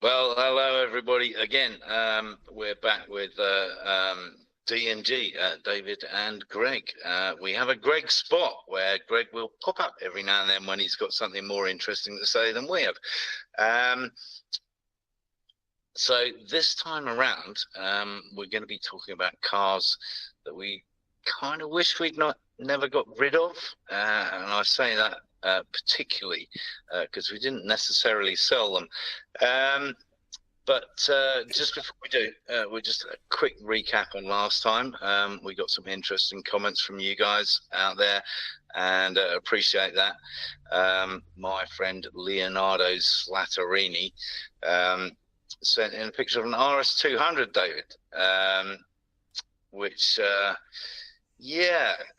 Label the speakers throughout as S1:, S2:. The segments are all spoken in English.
S1: Well, hello everybody again. We're back with D&G, David and Greg. We have a Greg spot where Greg will pop up every now and then when he's got something more interesting to say than we have. So this time around, we're going to be talking about cars that we kind of wish we'd never got rid of. And I say that particularly because we didn't necessarily sell them. But just before we do, we'll just a quick recap on last time. We got some interesting comments from you guys out there, and appreciate that. My friend Leonardo Slatterini sent in a picture of an RS200, David, which,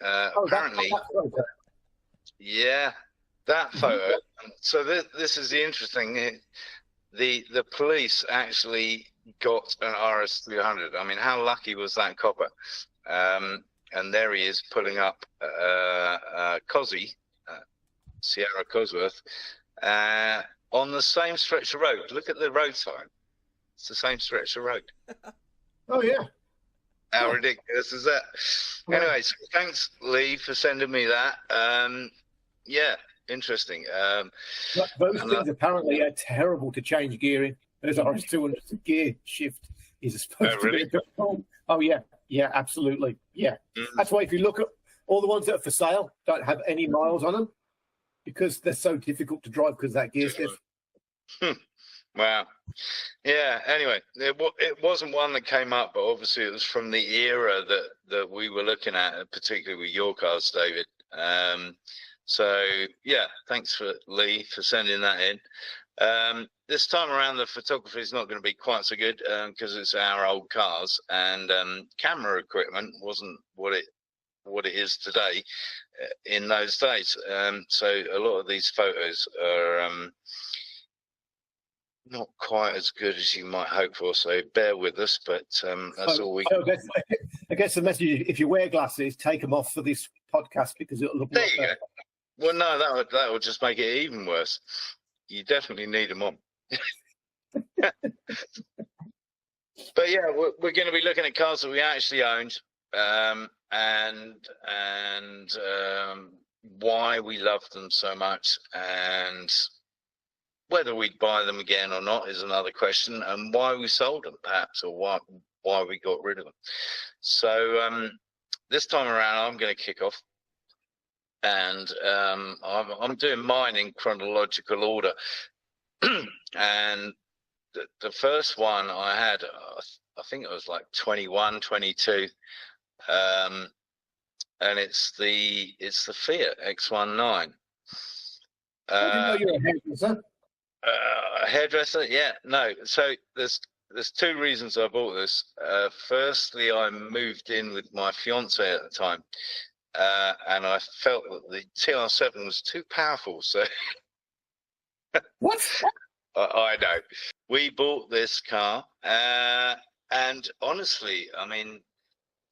S1: apparently, that photo. So this is the interesting thing. The police actually got an RS300. I mean, how lucky was that copper? And there he is pulling up Cosy, Sierra Cosworth, on the same stretch of road. Look at the road sign. It's the same stretch of road.
S2: Oh, yeah.
S1: How ridiculous is that? Anyway, so thanks, Lee, for sending me that. Interesting.
S2: Those things apparently are terrible to change gear in. Those RS200 gear shift is supposed to be difficult. Oh, yeah, absolutely. Yeah. That's why if you look at all the ones that are for sale, don't have any miles on them because they're so difficult to drive because of that gear shift.
S1: Wow. Yeah, anyway, it wasn't one that came up, but obviously it was from the era that we were looking at, particularly with your cars, David. So, yeah, thanks for Lee for sending that in. This time around, the photography is not going to be quite so good because it's our old cars, and camera equipment wasn't what it is today in those days. So a lot of these photos are not quite as good as you might hope for. So bear with us, but that's all we.
S2: So I guess the message: if you wear glasses, take them off for this podcast because it'll look.
S1: There you go. Well, no, that would just make it even worse. You definitely need them on. But yeah, we're going to be looking at cars that we actually owned, and why we love them so much, and whether we'd buy them again or not is another question, and why we sold them, perhaps, or why we got rid of them. So this time around, I'm going to kick off. And I'm doing mine in chronological order. And the first one I had, I think it was like 21, 22. And it's the Fiat X1
S2: I didn't know you were a hairdresser.
S1: A hairdresser? Yeah, no. So there's two reasons I bought this. Firstly, I moved in with my fiance at the time. And I felt that the TR7 was too powerful. So
S2: what?
S1: I know. We bought this car, and honestly, I mean,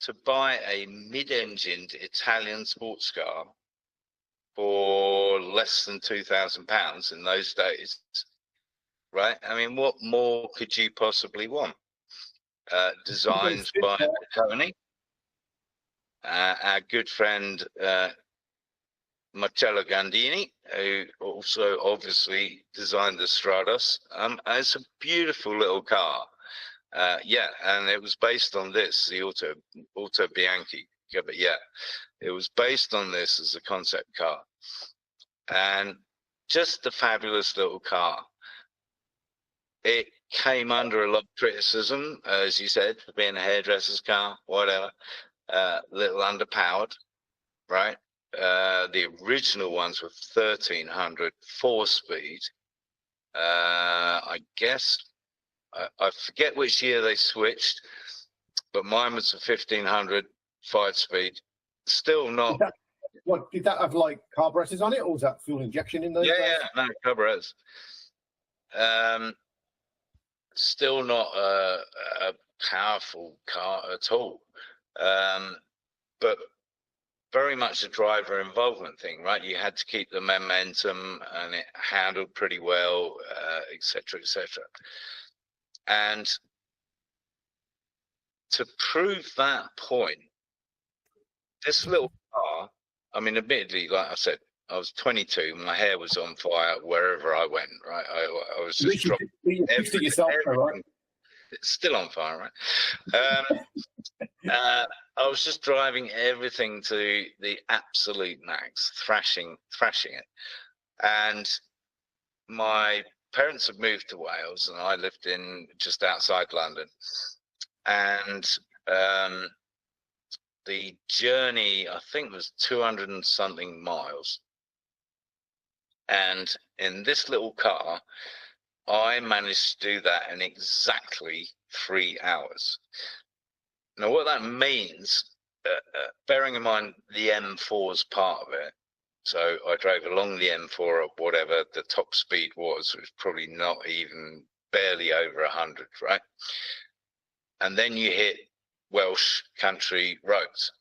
S1: to buy a mid-engined Italian sports car for less than £2,000 in those days, right? I mean, what more could you possibly want? Designs by Bertone. Our good friend Marcello Gandini, who also obviously designed the Stratos. It's a beautiful little car. And it was based on this, the Auto Bianchi. Yeah, but yeah, it was based on this as a concept car. And just a fabulous little car. It came under a lot of criticism, as you said, for being a hairdresser's car, whatever. Little underpowered, right? The original ones were 1300 4-speed. I guess I forget which year they switched, but mine was a 1500 5-speed. Still not.
S2: Did that have like carburetors on it, or was that fuel injection in those?
S1: Yeah, no carburetors. Still not a powerful car at all. But very much a driver involvement thing, right? You had to keep the momentum, and it handled pretty well, et cetera, et cetera. And to prove that point, this little car, I mean, admittedly, like I said, I was 22. My hair was on fire wherever I went. Right, I was just dropping everything. Right? It's still on fire, right? I was just driving everything to the absolute max, thrashing it. And my parents had moved to Wales, and I lived in just outside London. And the journey, I think, was 200 and something miles. And in this little car, I managed to do that in exactly 3 hours. Now, what that means, bearing in mind the M4 is part of it, so I drove along the M4 at whatever the top speed was, it was probably not even barely over 100, right? And then you hit Welsh country roads.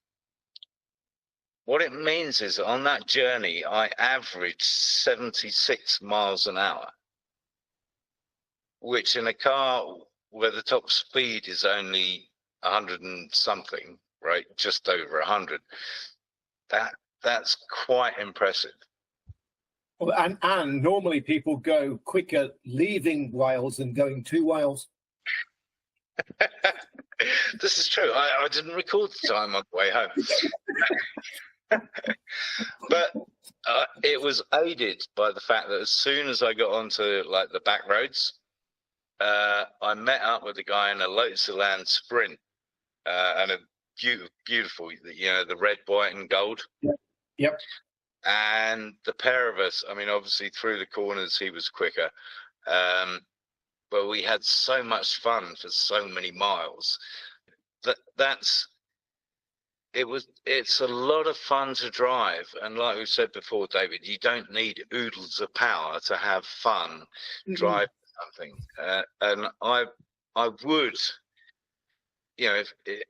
S1: What it means is on that journey, I averaged 76 miles an hour, which in a car where the top speed is only 100 and something, right, just over 100, that's quite impressive.
S2: Well, and normally people go quicker leaving Wales than going to Wales.
S1: This is true. I didn't record the time on the way home. But it was aided by the fact that as soon as I got onto like the back roads, I met up with a guy in a Lotus Elan Sprint, and a beautiful, you know, the red, white, and gold.
S2: Yep.
S1: And the pair of us, I mean, obviously through the corners he was quicker, but we had so much fun for so many miles. It's a lot of fun to drive, and like we said before, David, you don't need oodles of power to have fun driving something. And I would, you know,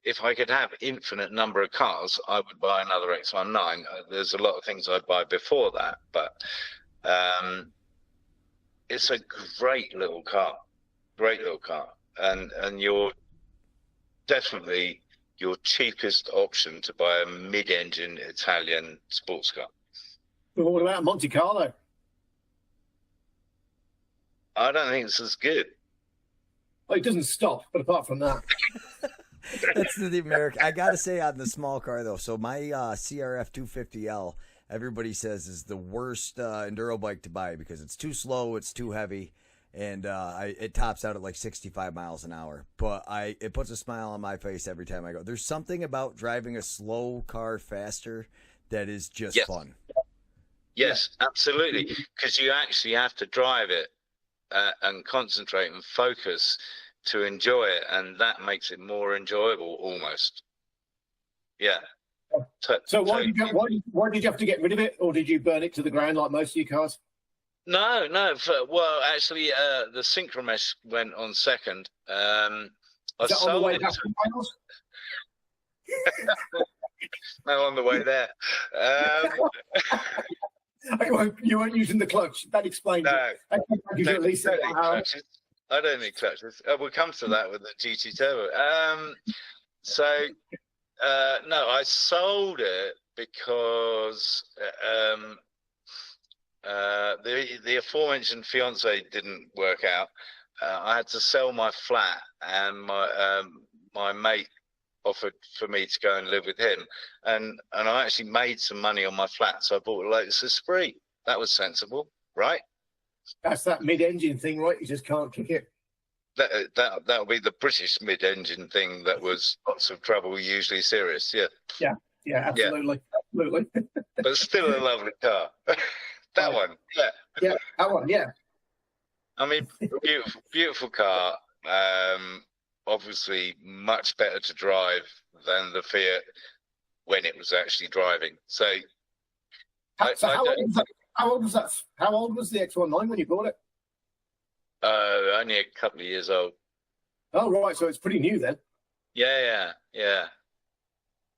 S1: if I could have infinite number of cars, I would buy another X19. There's a lot of things I'd buy before that, but it's a great little car, and you're definitely your cheapest option to buy a mid-engine Italian sports car.
S2: Well, what about Monte Carlo?
S1: I don't think it's as good.
S2: Well, it doesn't stop, but apart from that.
S3: That's the American. I got to say on the small car, though, so my CRF 250L, everybody says is the worst enduro bike to buy because it's too slow, it's too heavy, and it tops out at like 65 miles an hour. But it puts a smile on my face every time I go. There's something about driving a slow car faster that is just fun.
S1: Yes, absolutely, because you actually have to drive it and concentrate and focus to enjoy it, and that makes it more enjoyable almost. Yeah.
S2: So why did you have to get rid of it, or did you burn it to the ground like most of your cars?
S1: No. Well, actually, the synchromesh went on second. I sold
S2: on the way
S1: it.
S2: Back to Wales?
S1: No, on the way there.
S2: You weren't using the clutch. That explains it.
S1: I don't need clutches. We'll come to that with the GT Turbo. No, I sold it because the aforementioned fiance didn't work out. I had to sell my flat, and my mate offered for me to go and live with him, and I actually made some money on my flat, so I bought a Lotus Esprit. That was sensible, right?
S2: That's that mid-engine thing, right? You just can't kick it.
S1: That'll be the British mid-engine thing that was lots of trouble, usually serious.
S2: Yeah, absolutely.
S1: But still a lovely car. That one,
S2: that one, yeah.
S1: I mean, beautiful car. Obviously, much better to drive than the Fiat when it was actually driving. So
S2: how old was that? How old was the X19 when you bought it?
S1: Only a couple of years old.
S2: Oh, right. So it's pretty new then.
S1: Yeah.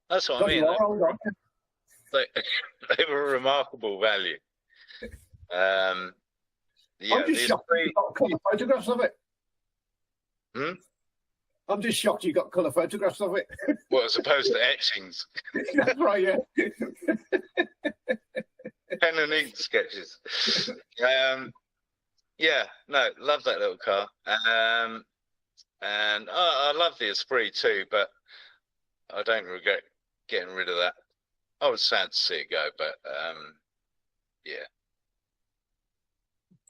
S1: That's what I mean. they, they were a remarkable value. Yeah,
S2: I'm just shocked you got colour photographs of it. I'm just shocked you got colour photographs of it.
S1: Well, as opposed to etchings.
S2: That's right, yeah.
S1: Pen and ink sketches. Yeah, no, love that little car. And I love the Esprit too, but I don't regret getting rid of that. I was sad to see it go, but yeah.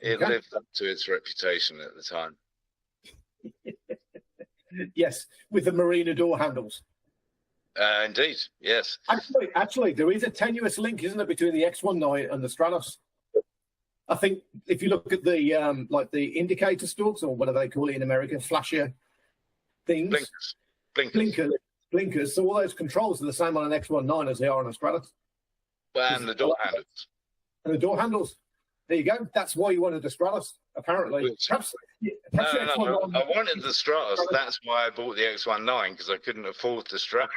S1: It lived up to its reputation at the time.
S2: Yes, with the Marina door handles.
S1: Indeed, yes.
S2: Actually, there is a tenuous link, isn't there, between the X19 and the Stratos? I think if you look at the like the indicator stalks, or whatever they call it in America, flasher things, blinkers. So all those controls are the same on an X19 as they are on a Stratos.
S1: And the door handles.
S2: And the door handles. There you go. That's why you wanted the Stratos, apparently. Perhaps
S1: no, I wanted the Stratos. That's why I bought the X19, because I couldn't afford the Stratos.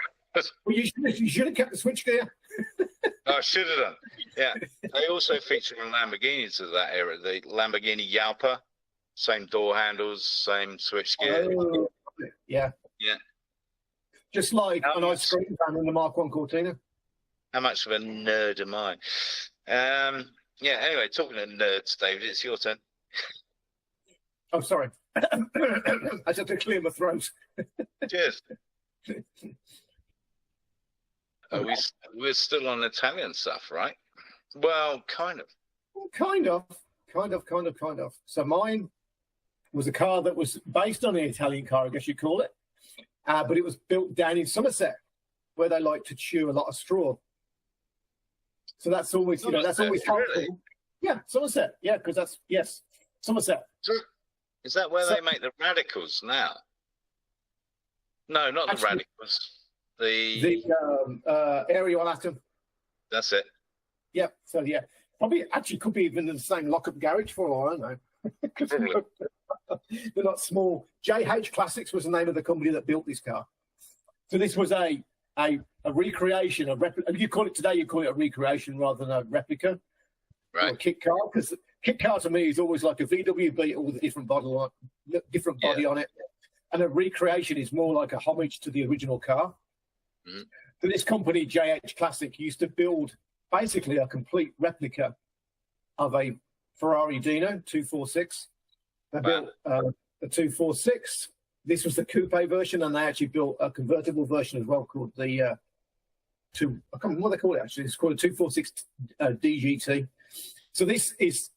S2: Well, you should have kept the switchgear.
S1: I should have done. Yeah. They also featured in Lamborghinis of that era. The Lamborghini Yalpa, same door handles, same switchgear.
S2: Oh, yeah.
S1: Yeah.
S2: Just like an ice cream van in the Mark 1 Cortina.
S1: How much of a nerd am I? Yeah, anyway, talking to nerds, David, it's your turn.
S2: Oh, sorry. I just had to clear my throat.
S1: Cheers. We're still on Italian stuff, right? Well, kind of. Kind
S2: of. So mine was a car that was based on an Italian car, I guess you'd call it. But it was built down in Somerset, where they like to chew a lot of straw. So that's always, that's always helpful. Really? Yeah, Somerset. Yeah, because Somerset.
S1: Is that where they make the radicals now? No, not the radicals. The
S2: aerial atom.
S1: That's it.
S2: Yeah. So yeah, probably actually could be even in the same lockup garage for all I know. They're not small. JH Classics was the name of the company that built this car. So this was a recreation, you call it today, you call it a recreation rather than a replica, right? Or a kit car, because kit car to me is always like a VW Beetle with a different body on it, and a recreation is more like a homage to the original car. So this company, JH Classic, used to build basically a complete replica of a Ferrari Dino 246. They built a 246. This was the coupe version, and they actually built a convertible version as well called the I can't remember what they call it actually. It's called a 246 DGT. So this is,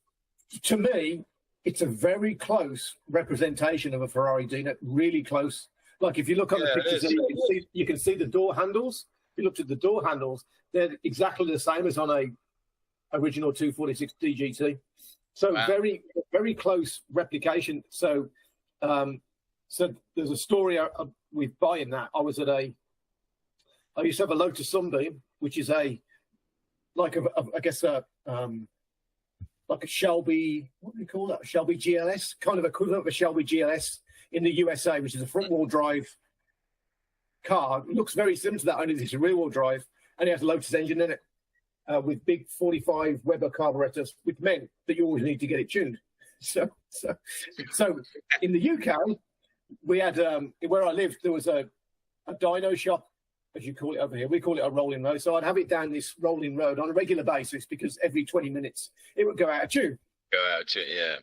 S2: to me, it's a very close representation of a Ferrari Dino. Really close. Like if you look on the pictures, you can see the door handles. If you looked at the door handles, they're exactly the same as on a original 246 DGT. So very, very close replication. So. So there's a story with buying that. I used to have a Lotus Sunbeam, which is like a Shelby, what do you call that? Shelby GLS, kind of equivalent of a Shelby GLS in the USA, which is a front wheel drive car. It looks very similar to that, only it's a rear wheel drive, and it has a Lotus engine in it with big 45 Weber carburetors, which meant that you always need to get it tuned. So in the UK, we had where I lived, there was a dyno shop, as you call it over here. We call it a rolling road. So I'd have it down this rolling road on a regular basis because every 20 minutes it would go out of tune.
S1: Yeah.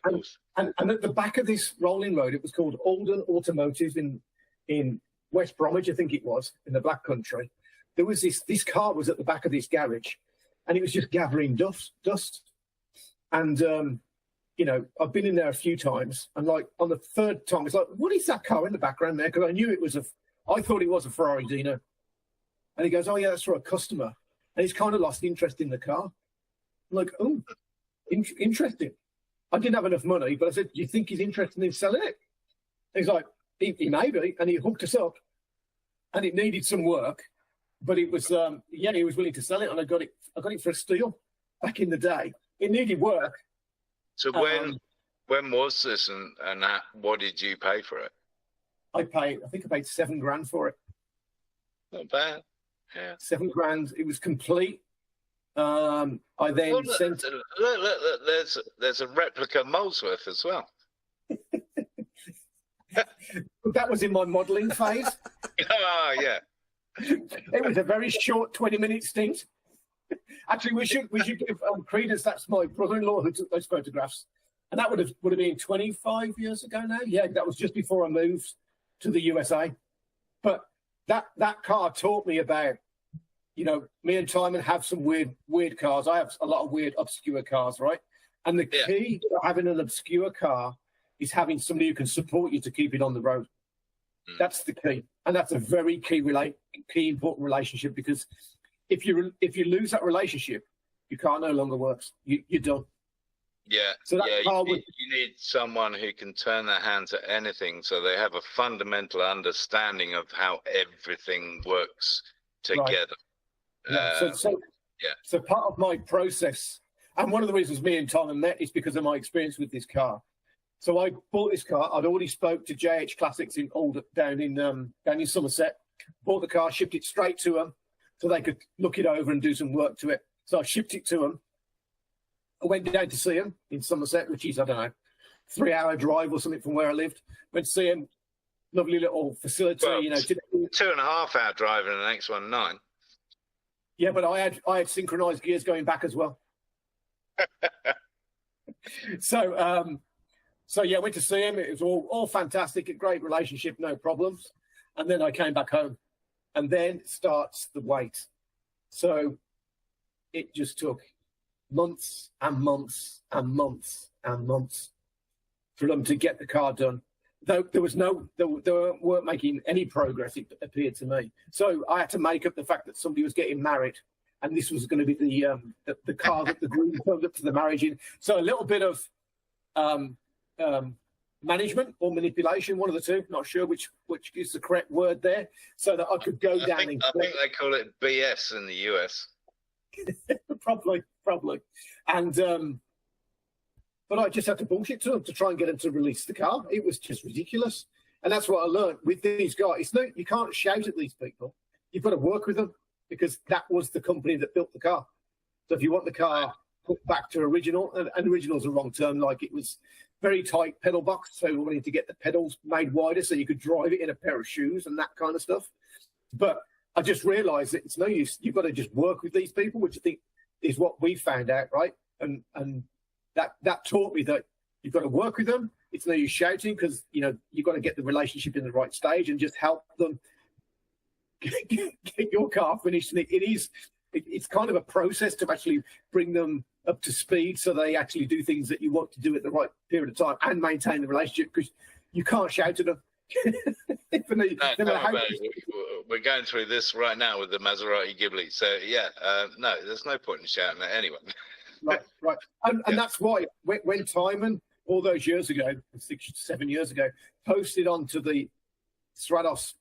S2: And at the back of this rolling road, it was called Alden Automotive in West Bromwich, I think it was, in the Black Country. There was this car was at the back of this garage, and it was just gathering dust. And I've been in there a few times, and like on the third time, it's like, what is that car in the background there? Because I knew I thought it was a Ferrari Dino. And he goes, oh yeah, that's for a customer. And he's kind of lost interest in the car. I'm like, oh, interesting. I didn't have enough money, but I said, do you think he's interested in selling it? And he's like, he may be. And he hooked us up, and it needed some work, but it was, he was willing to sell it, and I got it for a steal back in the day. It needed work.
S1: So when was this, and what did you pay for it?
S2: I think I paid $7,000 for it.
S1: Not bad. Yeah.
S2: $7,000. It was complete. I then
S1: Well,
S2: sent.
S1: look, there's a replica Molesworth as well.
S2: That was in my modelling phase.
S1: Oh, yeah.
S2: It was a very short 20-minute stint. Actually, we should give credence. That's my brother-in-law who took those photographs, and that would have been 25 years ago now. Yeah, that was just before I moved to the USA. But that car taught me about, me and Timon have some weird cars. I have a lot of weird, obscure cars, right? And the key to having an obscure car is having somebody who can support you to keep it on the road. That's the key, and that's a very key important relationship, because if you lose that relationship, your car no longer works. You're done.
S1: Yeah,
S2: so
S1: you need someone who can turn their hand to anything, so they have a fundamental understanding of how everything works together.
S2: Right. So part of my process, and one of the reasons me and Tom met is because of my experience with this car. So I bought this car. I'd already spoke to JH Classics down in Somerset. Bought the car, shipped it straight to them, so they could look it over and do some work to it. So I shipped it to them. I went down to see him in Somerset, which is, I don't know, 3-hour drive or something from where I lived. Went to see him. Lovely little facility,
S1: well,
S2: 2.5
S1: hour drive in an X1-9.
S2: Yeah, but I had synchronized gears going back as well. So yeah, went to see him. It was all fantastic, a great relationship, no problems. And then I came back home, and then starts the wait. So it just took months and months and months and months for them to get the car done. Though they weren't making any progress, it appeared to me. So I had to make up the fact that somebody was getting married, and this was going to be the car that the groom turned up to the marriage in. So a little bit of management or manipulation, one of the two. Not sure which is the correct word there, so that I could go down. I think
S1: they call it BS in the US.
S2: probably, and but I just had to bullshit to them to try and get them to release the car. It was just ridiculous, and that's what I learned with these guys. You can't shout at these people. You've got to work with them, because that was the company that built the car. So if you want the car put back to original, and original is a wrong term, like it was very tight pedal box, so we wanted to get the pedals made wider so you could drive it in a pair of shoes and that kind of stuff. But I just realised that it's no use. You've got to just work with these people, which I think is what we found out, right? And that taught me that you've got to work with them. It's no use shouting, because you've got to get the relationship in the right stage and just help them get your car finished. And it's kind of a process to actually bring them up to speed, so they actually do things that you want to do at the right period of time and maintain the relationship, because you can't shout at them.
S1: We're going through this right now with the Maserati Ghibli. So, no, there's no point in shouting at anyone.
S2: Right. And that's why when Timon, all those years ago, 6-7 years ago, posted onto the Stratos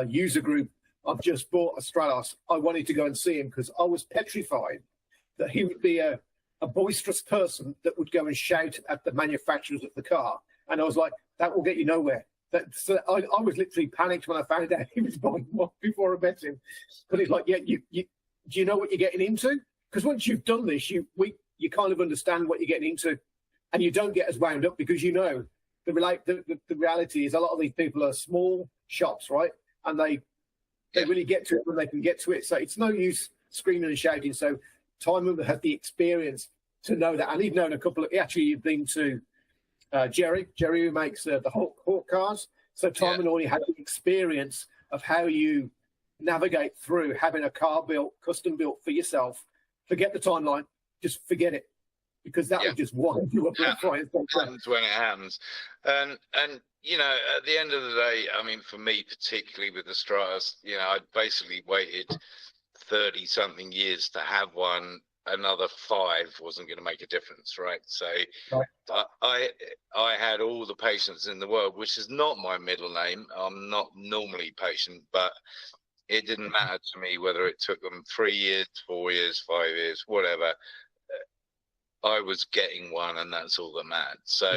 S2: user group, I've just bought a Stratos, I wanted to go and see him, because I was petrified that he would be a boisterous person that would go and shout at the manufacturers of the car. And I was like, that will get you nowhere. So I was literally panicked when I found out he was buying one before I met him. But it's like, do you know what you're getting into? Because once you've done this, you kind of understand what you're getting into, and you don't get as wound up, because the reality is a lot of these people are small shops, right? And they really get to it when they can get to it. So it's no use screaming and shouting. So Timon had the experience to know that, and he'd known he actually had been to Jerry who makes the Hawk cars. So Timon already had the experience of how you navigate through having a car custom built for yourself. Forget the timeline, just forget it, because that would just wind you up.
S1: It happens when it happens. And at the end of the day, I mean, for me, particularly with the Stratos, I basically waited 30-something years to have one. Another 5 wasn't going to make a difference, right? So I had all the patience in the world, which is not my middle name. I'm not normally patient, but it didn't matter to me whether it took them 3 years, 4 years, 5 years, whatever. I was getting one, and that's all that mattered. So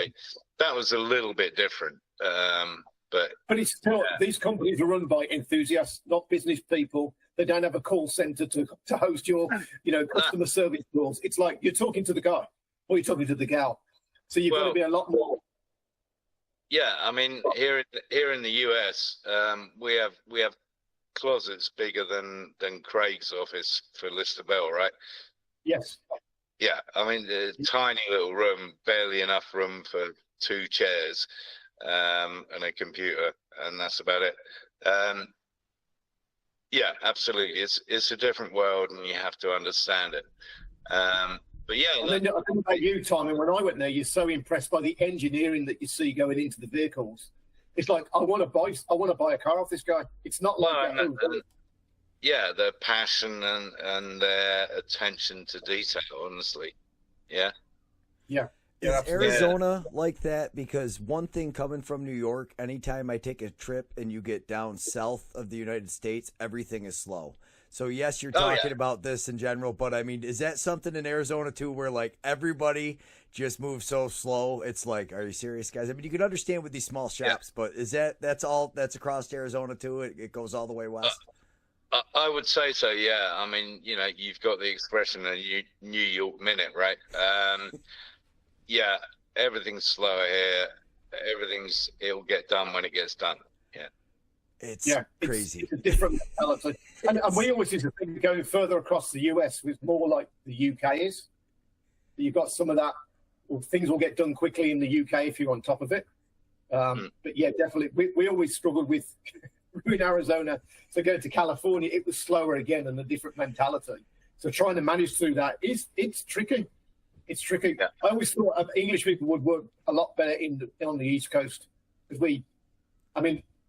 S1: that was a little bit different. But
S2: it's still, these companies are run by enthusiasts, not business people They don't have a call center to host your, customer service calls. It's like you're talking to the guy or you're talking to the gal. So you've got to be a lot more.
S1: Yeah, I mean, here in the US, we have closets bigger than Craig's office for Lister Bell, right?
S2: Yes.
S1: Yeah, I mean, a tiny little room, barely enough room for 2 chairs and a computer, and that's about it. Yeah, absolutely. It's a different world, and you have to understand it. But yeah,
S2: I don't know about you, Tom, and when I went there, you're so impressed by the engineering that you see going into the vehicles. It's like I want to buy a car off this guy. It's not like
S1: yeah, their passion and their attention to detail. Honestly, yeah.
S3: Is Arizona like that? Because one thing coming from New York, anytime I take a trip and you get down south of the United States, everything is slow. So yes, you're talking about this in general, but I mean, is that something in Arizona too, where like everybody just moves so slow? It's like, are you serious, guys? I mean, you can understand with these small shops, but is that's across Arizona too? It goes all the way west.
S1: I would say so. Yeah. I mean, you've got the expression a New York minute, right? Yeah, everything's slower here. It'll get done when it gets done. Yeah.
S3: It's crazy.
S2: It's a different mentality. And we always used to think going further across the US was more like the UK is. You've got some of that, well, things will get done quickly in the UK if you're on top of it. But yeah, definitely. We always struggled with in Arizona. So going to California, it was slower again and a different mentality. So trying to manage through that it's tricky. It's tricky. Yeah. I always thought English people would work a lot better on the East Coast because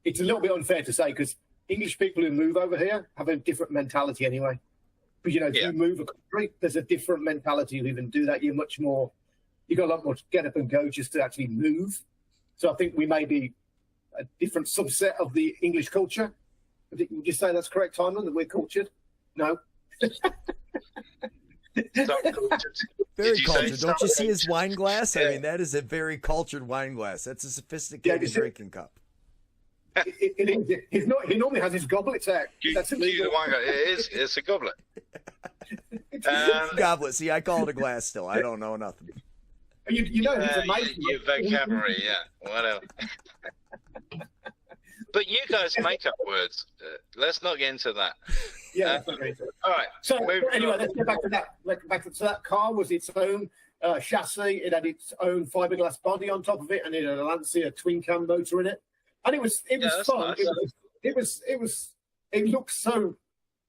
S2: it's a little bit unfair to say because English people who move over here have a different mentality anyway. But if you move a country, there's a different mentality to even do that. You got a lot more to get up and go just to actually move. So I think we may be a different subset of the English culture. Would you say that's correct, Timon, that we're cultured? No.
S3: Very cultured. Don't you see his wine glass? I mean, that is a very cultured wine glass. That's a sophisticated drinking cup.
S2: It is. He normally has his goblets out. That's illegal.
S1: It's a goblet.
S3: Goblet. See, I call it a glass still. I don't know nothing.
S2: He's amazing.
S1: Your vocabulary, whatever. But you guys make up words. Let's not get into that.
S2: Yeah. Okay.
S1: All right.
S2: So anyway, let's get back to that. So that car was its own chassis. It had its own fiberglass body on top of it, and it had a Lancia twin cam motor in it. And it was fun. Nice. It looked so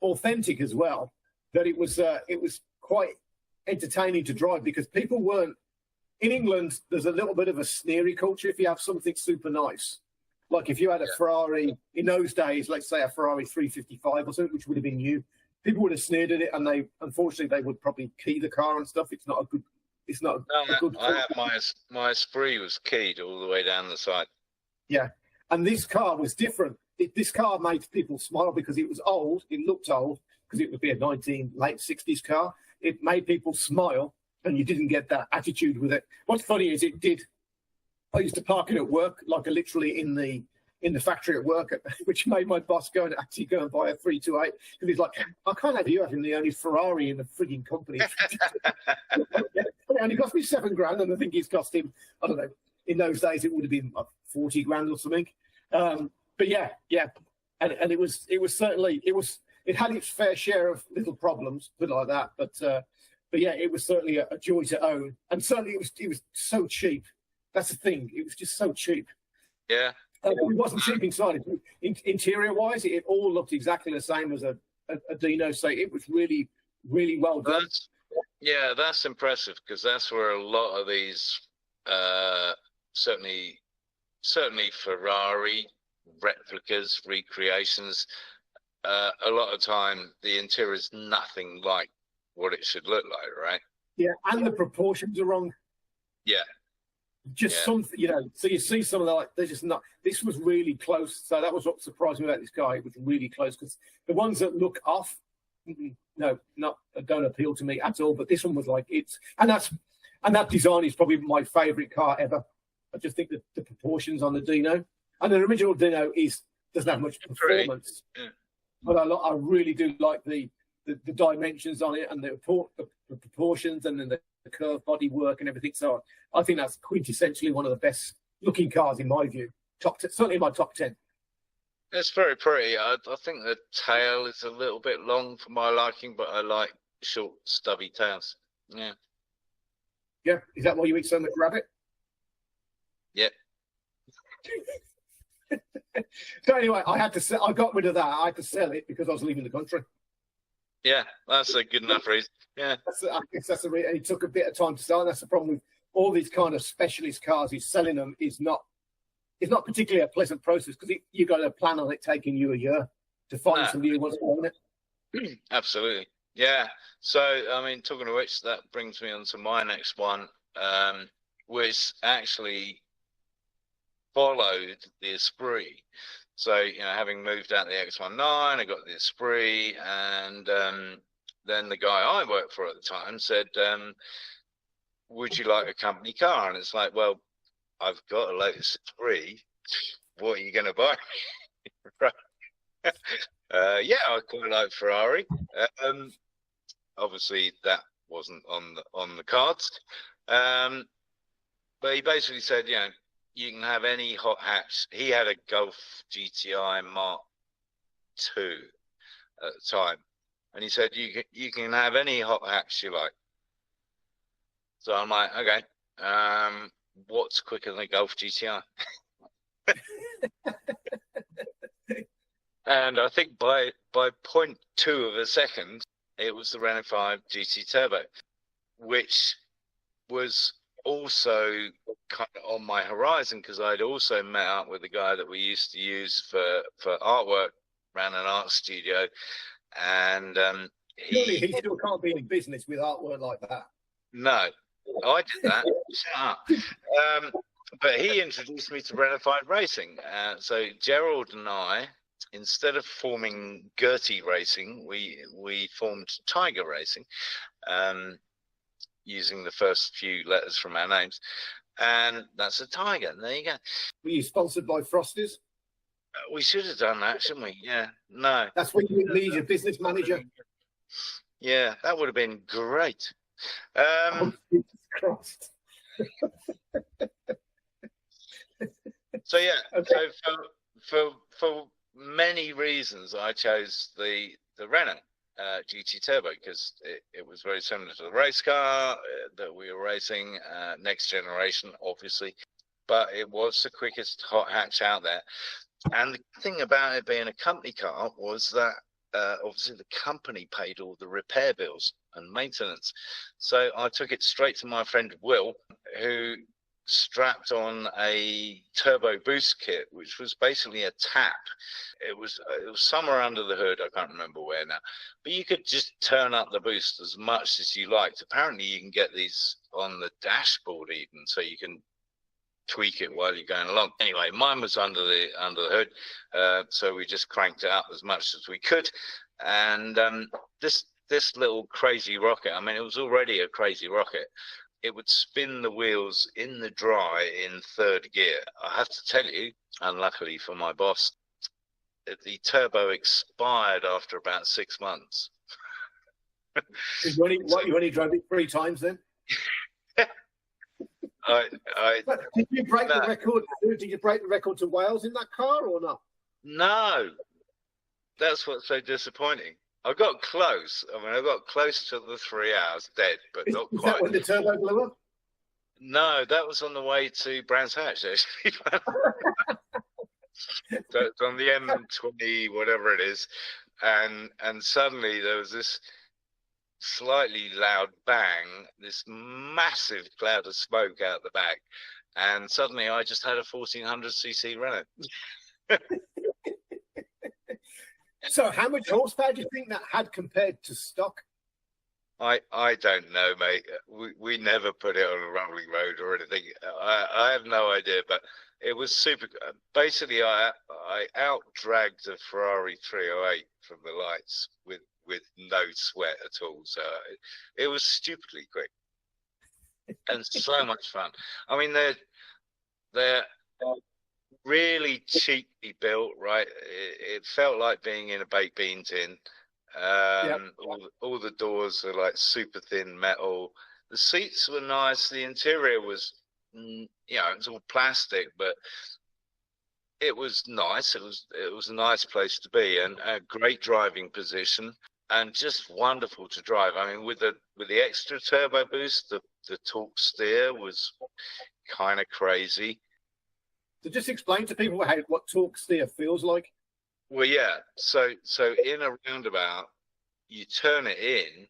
S2: authentic as well that it was quite entertaining to drive because people weren't in England. There's a little bit of a sneery culture if you have something super nice. Like if you had a Ferrari in those days, let's say a Ferrari 355 or something, which would have been new, people would have sneered at it, and unfortunately they would probably key the car and stuff. It's not a good.
S1: I had my Esprit was keyed all the way down the side.
S2: Yeah, and this car was different. This car made people smile because it was old. It looked old because it would be a late 60s car. It made people smile, and you didn't get that attitude with it. What's funny is it did. I used to park it at work, like literally in the factory at work, which made my boss go and buy a 328. And he's like, I can't have you having the only Ferrari in the frigging company. It only cost me $7,000, and I think it's cost him, I don't know, in those days it would have been like 40 grand or something. But yeah. And it was certainly, it had its fair share of little problems, a bit like that. But yeah, it was certainly a joy to own. And certainly it was so cheap. That's the thing. It was just so cheap.
S1: Yeah.
S2: It wasn't cheap inside. Interior-wise, it all looked exactly the same as a Dino. So it was really, really well done.
S1: That's impressive because that's where a lot of these, certainly Ferrari replicas, recreations, a lot of time the interior is nothing like what it should look like, right?
S2: Yeah, and the proportions are wrong.
S1: Yeah.
S2: Just something, so you see some of that, they're just not, this was really close. So that was what surprised me about this guy. It was really close because the ones that look off, don't appeal to me at all. But this one was like, and that design is probably my favorite car ever. I just think that the proportions on the Dino and the original Dino doesn't have much performance. but I really do like the dimensions on it and the proportions and then the curved body work and everything. So I think that's quintessentially one of the best looking cars in my view. Certainly in my top 10.
S1: It's very pretty. I think the tail is a little bit long for my liking, but I like short, stubby tails. Yeah.
S2: Yeah. Is that why you eat so much rabbit?
S1: Yeah.
S2: So anyway, I got rid of that. I had to sell it because I was leaving the country.
S1: Yeah, that's a good enough reason. Yeah.
S2: I guess that's it took a bit of time to sell. And that's the problem with all these kind of specialist cars. Is selling them is not particularly a pleasant process because you got to plan on it taking you a year to find somebody who wants to own it.
S1: Absolutely. Yeah. So, I mean, talking of which, that brings me on to my next one, which actually followed the Esprit. So, having moved out the X1 I got the Esprit, and then the guy I worked for at the time said, would you like a company car? And it's like, well, I've got a latest Esprit. What are you going to buy? Right. Yeah, I quite like Ferrari. Obviously, that wasn't on the cards. But he basically said, you can have any hot hatch. He had a Golf GTI Mark II at the time, and he said you can have any hot hatch you like. So I'm like, okay, what's quicker than a Golf GTI? And I think by 0.2 of a second, it was the Renault 5 GT Turbo, which was also kind of on my horizon because I'd also met up with the guy that we used to use for artwork, ran an art studio, and
S2: he still can't be in business with artwork like that.
S1: No, I did that. Shut up. But he introduced me to Renault 5 racing. So Gerald and I, instead of forming Gertie Racing, we formed Tiger Racing. Using the first few letters from our names, and that's a Tiger. There you go.
S2: Were you sponsored by Frosties?
S1: We should have done that, shouldn't we? Yeah. No.
S2: That's when you need your business manager.
S1: Yeah, that would have been great.
S2: Jesus Christ.
S1: So yeah.
S2: Okay.
S1: So for many reasons, I chose the Renault GT Turbo because it was very similar to the race car that we were racing, next generation, obviously, but it was the quickest hot hatch out there. And the thing about it being a company car was that obviously the company paid all the repair bills and maintenance. So I took it straight to my friend Will, who strapped on a turbo boost kit, which was basically a tap. It was somewhere under the hood. I can't remember where now, but you could just turn up the boost as much as you liked. Apparently you can get these on the dashboard even, so you can tweak it while you're going along. Anyway, mine was under the hood, so we just cranked it up as much as we could. And this little crazy rocket, I mean, it was already a crazy rocket. It would spin the wheels in the dry in third gear. I have to tell you, unluckily for my boss, the turbo expired after about 6 months.
S2: You only drove it 3 times then? Did you break the record? Did you break the record to Wales in that car or not?
S1: No, that's what's so disappointing. I got close. I mean, I got close to the 3 hours dead, but not quite.
S2: Is that when the turbo blew up?
S1: No, that was on the way to Brands Hatch, actually. So it's on the M20, whatever it is, and suddenly there was this slightly loud bang, this massive cloud of smoke out the back, and suddenly I just had a 1400cc Renault.
S2: So how much horsepower do you think that had compared to stock?
S1: I don't know, mate. We never put it on a rumbling road or anything. I have no idea, but it was super. Basically, I out-dragged a Ferrari 308 from the lights with no sweat at all. So it was stupidly quick and so much fun. I mean, they're really cheaply built, right? It felt like being in a baked bean tin. All the doors are like super thin metal. The seats were nice. The interior was, it's all plastic, but it was nice. It was a nice place to be, and a great driving position, and just wonderful to drive. I mean, with the extra turbo boost, the torque steer was kind of crazy.
S2: So just explain to people what torque steer feels like.
S1: Well, yeah. So in a roundabout, you turn it in,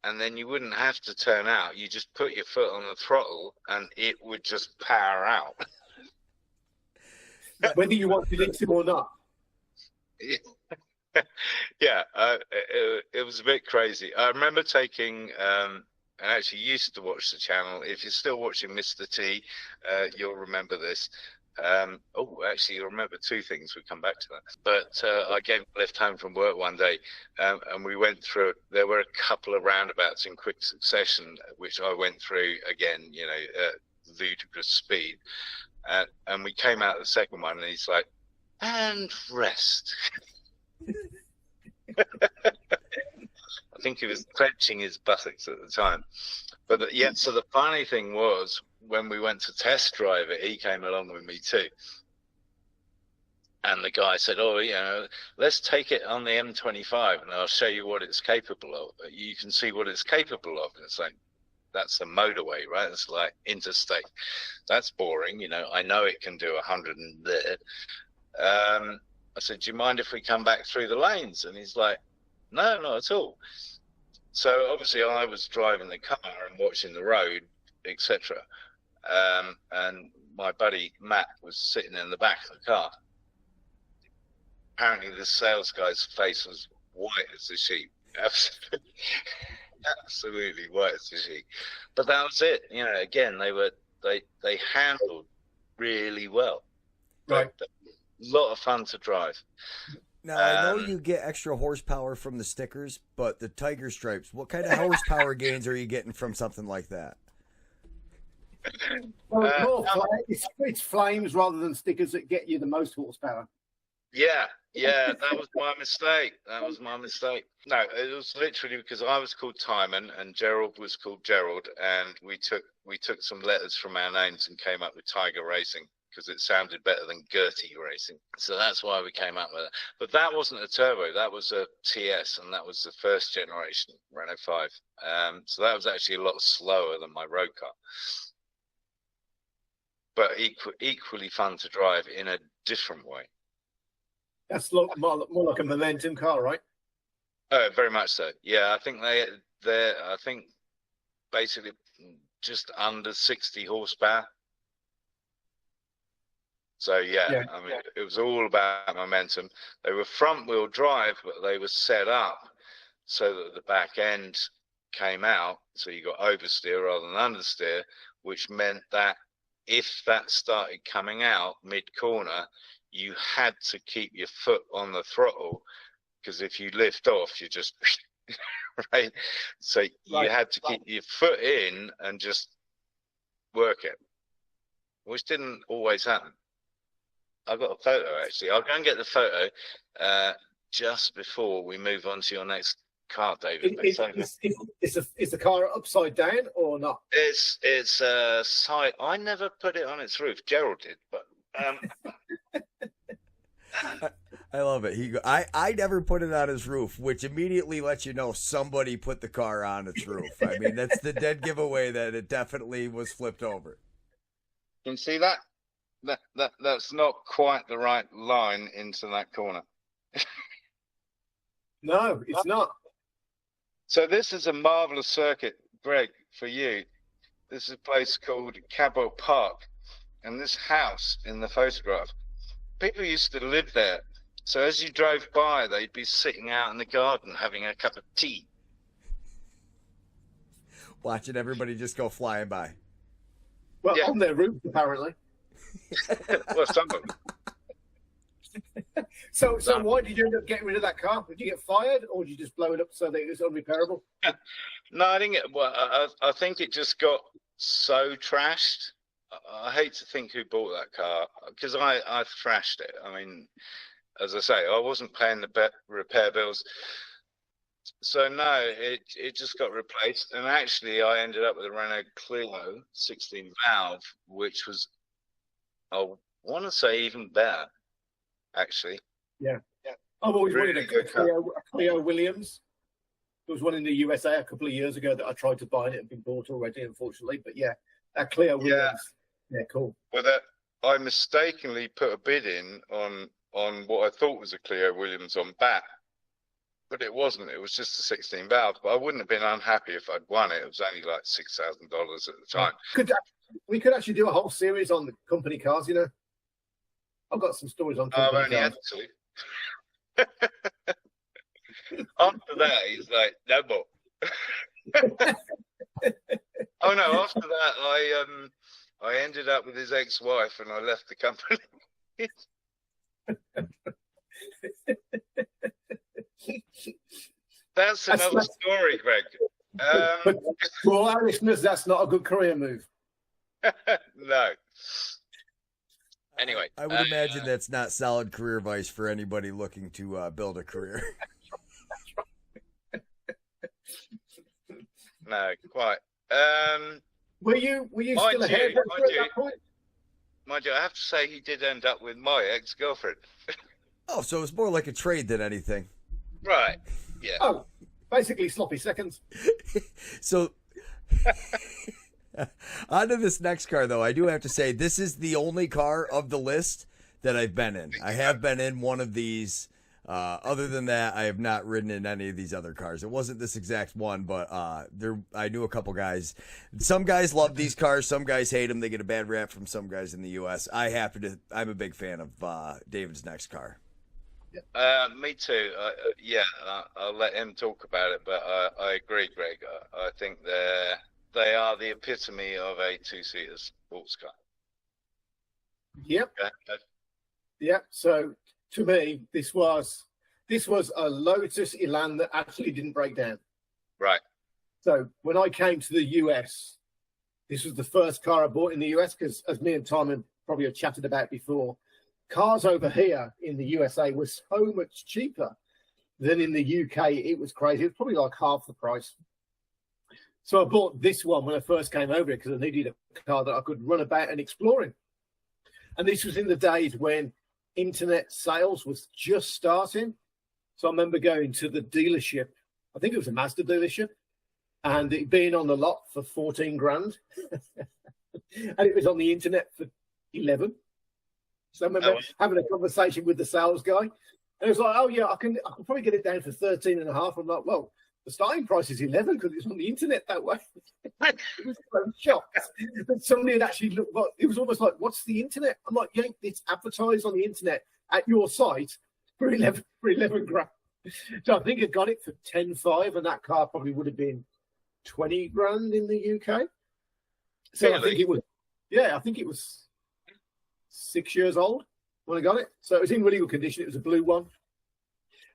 S1: and then you wouldn't have to turn out. You just put your foot on the throttle, and it would just power out.
S2: Whether you wanted it to or not.
S1: Yeah, it was a bit crazy. I remember taking, I actually used to watch the channel. If you're still watching Mr. T, you'll remember this. Actually, you'll remember two things. We'll come back to that. But I gave a lift home from work one day, and we went through. There were a couple of roundabouts in quick succession, which I went through again, at ludicrous speed. And we came out of the second one, and he's like, "And rest." I think he was clenching his buttocks at the time. But so the funny thing was, when we went to test drive it, he came along with me too. And the guy said, let's take it on the M25 and I'll show you what it's capable of. You can see what it's capable of. And it's like, that's the motorway, right? It's like interstate. That's boring. I know it can do 100 and there. I said, do you mind if we come back through the lanes? And he's like, no, not at all. So obviously I was driving the car and watching the road, etc. And my buddy Matt was sitting in the back of the car. Apparently the sales guy's face was white as a sheet. Absolutely white as a sheet. But that was it. Again, they handled really well.
S2: Right.
S1: A lot of fun to drive.
S3: Now, I know you get extra horsepower from the stickers, but the Tiger Stripes, what kind of horsepower gains are you getting from something like that?
S2: Well, it's flames rather than stickers that get you the most horsepower.
S1: Yeah, that was my mistake. No, it was literally because I was called Timon and Gerald was called Gerald, and we took some letters from our names and came up with Tiger Racing because it sounded better than Gertie Racing. So that's why we came up with it. But that wasn't a turbo, that was a TS, and that was the first generation Renault 5. So that was actually a lot slower than my road car. But equally fun to drive in a different way.
S2: That's more like a momentum car, right?
S1: Oh, very much so. Yeah, I think they're basically just under 60 horsepower. So yeah, I mean, it was all about momentum. They were front wheel drive, but they were set up so that the back end came out. So you got oversteer rather than understeer, which meant that if that started coming out mid-corner, you had to keep your foot on the throttle, because if you lift off, you just right. So you had to keep your foot in and just work it, which didn't always happen. I've got a photo actually. I'll go and get the photo just before we move on to your next car, David.
S2: Is the car upside down or not?
S1: It's side. I never put it on its roof. Gerald did, but.
S3: I love it. I never put it on his roof, which immediately lets you know somebody put the car on its roof. I mean, that's the dead giveaway that it definitely was flipped over.
S1: Can you see that? That's not quite the right line into that corner.
S2: No, it's not.
S1: So this is a marvelous circuit, Greg, for you. This is a place called Cabot Park, and this house in the photograph, people used to live there. So as you drove by, they'd be sitting out in the garden having a cup of tea.
S3: Watching everybody just go flying by.
S2: Well, on their roof, apparently.
S1: Well, some of them.
S2: So why did you end up getting rid of that car? Did you get fired, or did you just blow it up so that it was unrepairable?
S1: No, I didn't get. Well, I think it just got so trashed. I hate to think who bought that car, because I thrashed it. I mean, as I say, I wasn't paying the repair bills. So no, it just got replaced, and actually I ended up with a Renault Clio 16 valve, which was, I want to say, even better, actually.
S2: Yeah. I've always wanted a Clio Williams. There was one in the USA a couple of years ago that I tried to buy, and it had been bought already, unfortunately. But yeah, that Clio Williams. Yeah, cool.
S1: Well, I mistakenly put a bid in on what I thought was a Clio Williams on BAT, but it wasn't. It was just a 16 valve. But I wouldn't have been unhappy if I'd won it. It was only like $6,000 at the time.
S2: We could actually do a whole series on the company cars. You know, I've got some stories on company
S1: I've only
S2: cars.
S1: had two. After that, he's like, no more. Oh no! After that, I ended up with his ex-wife, and I left the company. That's another story, Greg.
S2: But for all our listeners, that's not a good career move.
S1: No. Anyway,
S3: I would imagine that's not solid career advice for anybody looking to build a career.
S1: No, quite.
S2: Were you still ahead at that point?
S1: Mind you, I have to say he did end up with my ex-girlfriend.
S3: Oh, so it's more like a trade than anything.
S1: Right. Yeah.
S2: Oh, basically sloppy seconds.
S3: So on to this next car, though. I do have to say this is the only car of the list that I've been in. I have been in one of these. Other than that, I have not ridden in any of these other cars. It wasn't this exact one, but I knew a couple guys. Some guys love these cars. Some guys hate them. They get a bad rap from some guys in the U.S. I'm a big fan of David's next car.
S1: Me too. I'll let him talk about it, but I agree, Greg. I think they are the epitome of a two-seater sports car.
S2: Yep. Yep. So to me, this was a Lotus Elan that actually didn't break down.
S1: Right.
S2: So when I came to the US, this was the first car I bought in the US because, as me and Tom probably have chatted about before, cars over here in the USA were so much cheaper than in the UK. It was crazy. It was probably like half the price. So I bought this one when I first came over here because I needed a car that I could run about and explore in. And this was in the days when internet sales was just starting. So I remember going to the dealership. I think it was a Mazda dealership, and it being on the lot for 14 grand. And it was on the internet for 11. So I remember having a conversation with the sales guy, and it was like, oh yeah, I can probably get it down for 13 and a half. I'm like, well, the starting price is 11 because it's on the internet that way. It was so shocked that somebody had actually looked. Like, it was almost like, what's the internet? I'm like, yeah, it's advertised on the internet at your site for 11 grand. So I think I got it for 10.5, and that car probably would have been 20 grand in the UK. So really? I think it was 6 years old when I got it. So it was in really good condition. It was a blue one,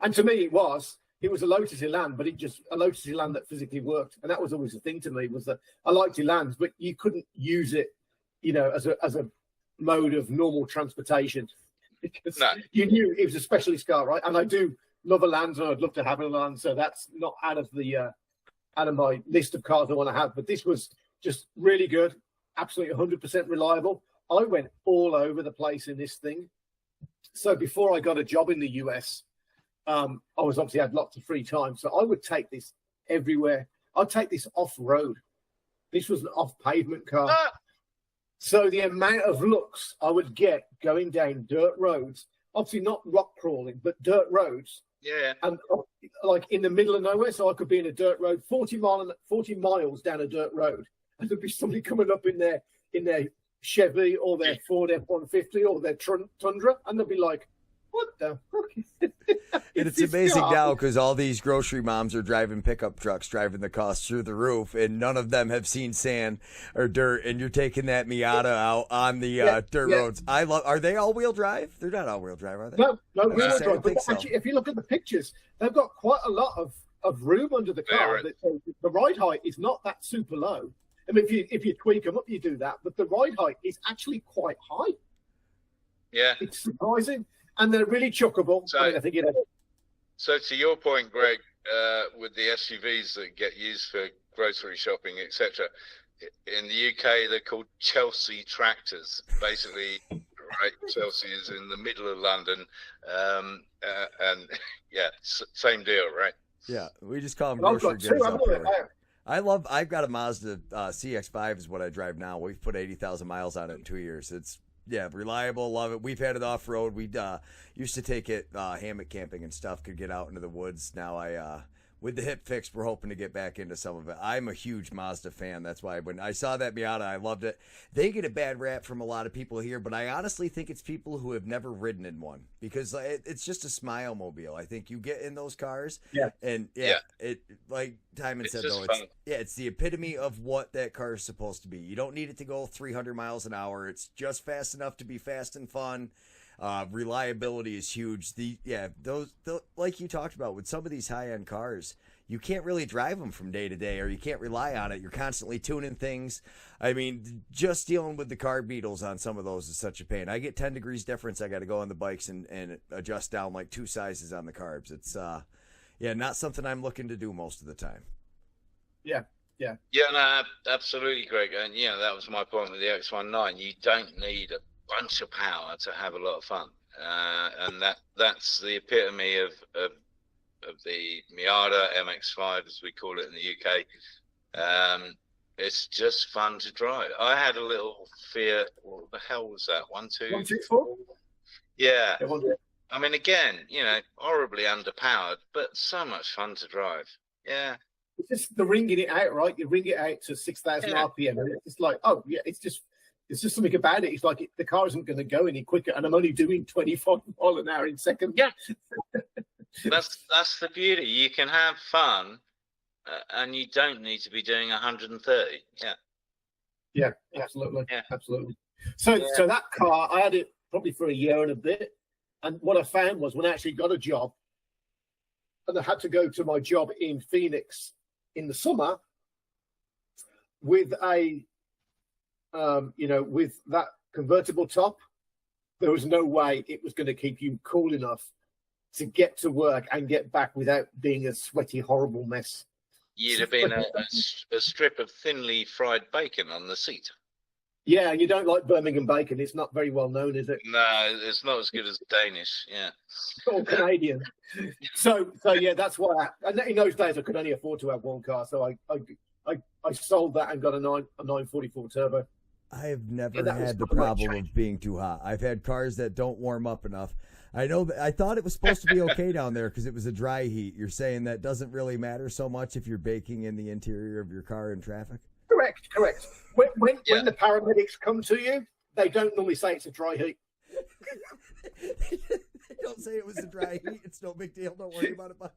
S2: and to me, it was a Lotus Elan, but a Lotus Elan that physically worked. And that was always the thing to me, was that I liked Elans, but you couldn't use it, as a mode of normal transportation because you knew it was a specialist car, right? And I do love Elans, and I'd love to have an Elan, so that's not out of my list of cars I want to have. But this was just really good, absolutely 100% reliable. I went all over the place in this thing. So before I got a job in the US, I was obviously had lots of free time, so I would take this everywhere. I'd take this off-road. This was an off-pavement car. So the amount of looks I would get going down dirt roads, obviously not rock crawling, but dirt roads.
S1: Yeah.
S2: And like in the middle of nowhere, so I could be in a dirt road, 40 miles down a dirt road, and there'd be somebody coming up in their Chevy or their Ford F-150 or their Tundra, and they'll be like, what the fuck?
S3: And it's amazing now because all these grocery moms are driving pickup trucks, driving the costs through the roof, and none of them have seen sand or dirt. And you're taking that Miata out on the dirt roads. Are they all-wheel drive? They're not all-wheel drive, are they?
S2: No, wheel drive. But actually, if you look at the pictures, they've got quite a lot of room under the car. The ride height is not that super low. I mean, if you tweak them up, you do that. But the ride height is actually quite high.
S1: Yeah,
S2: it's surprising, and they're really chuckable.
S1: So,
S2: I mean, I think
S1: So to your point, Greg, with the SUVs that get used for grocery shopping, etc., in the UK they're called Chelsea tractors. Basically, right? Chelsea is in the middle of London, and yeah, same deal, right?
S3: Yeah, we just call them grocery goods up here. I've got a Mazda CX-5 is what I drive now. We've put 80,000 miles on it in 2 years. It's reliable, love it. We've had it off road. We used to take it hammock camping and stuff. Could get out into the woods. Now with the hip fix, we're hoping to get back into some of it. I'm a huge Mazda fan. That's why when I saw that Miata, I loved it. They get a bad rap from a lot of people here, but I honestly think it's people who have never ridden in one because it's just a smile mobile. I think you get in those cars, and it like Timon said though, it's the epitome of what that car is supposed to be. You don't need it to go 300 miles an hour. It's just fast enough to be fast and fun. Reliability is huge. Those like you talked about with some of these high-end cars, you can't really drive them from day to day, or you can't rely on it. You're constantly tuning things. I mean, just dealing with the carb needles on some of those is such a pain. I get 10 degrees difference. I got to go on the bikes and adjust down like 2 sizes on the carbs. It's not something I'm looking to do most of the time.
S1: Yeah, no, absolutely, Greg. And that was my point with the X1 You don't need a bunch of power to have a lot of fun, and that's the epitome of the Miata MX5, as we call it in the UK. It's just fun to drive. I had a little Fiat. What the hell was that?
S2: 124.
S1: Yeah. I mean, again, horribly underpowered, but so much fun to drive. Yeah.
S2: It's just the ringing it out, right? You ring it out to 6,000 RPM, and it's like, oh yeah, it's just something about it. It's like the car isn't going to go any quicker, and I'm only doing 25 miles an hour in seconds.
S1: Yeah, that's the beauty. You can have fun, and you don't need to be doing 130.
S2: Yeah, absolutely, absolutely. So that car, I had it probably for a year and a bit, and what I found was when I actually got a job, and I had to go to my job in Phoenix in the summer with a with that convertible top, there was no way it was going to keep you cool enough to get to work and get back without being a sweaty, horrible mess.
S1: You'd have been a strip of thinly fried bacon on the seat.
S2: Yeah, you don't like Birmingham bacon. It's not very well known, is it?
S1: No, it's not as good as Danish,
S2: or Canadian. So yeah, that's why. And in those days, I could only afford to have one car, so I sold that and got a 944 turbo.
S3: I have never had the problem of being too hot. I've had cars that don't warm up enough. I know that I thought it was supposed to be okay down there because it was a dry heat. You're saying that doesn't really matter so much if you're baking in the interior of your car in traffic?
S2: Correct. When the paramedics come to you, they don't normally say it's a dry heat.
S3: They don't say it was a dry heat. It's no big deal. Don't worry about it, bud.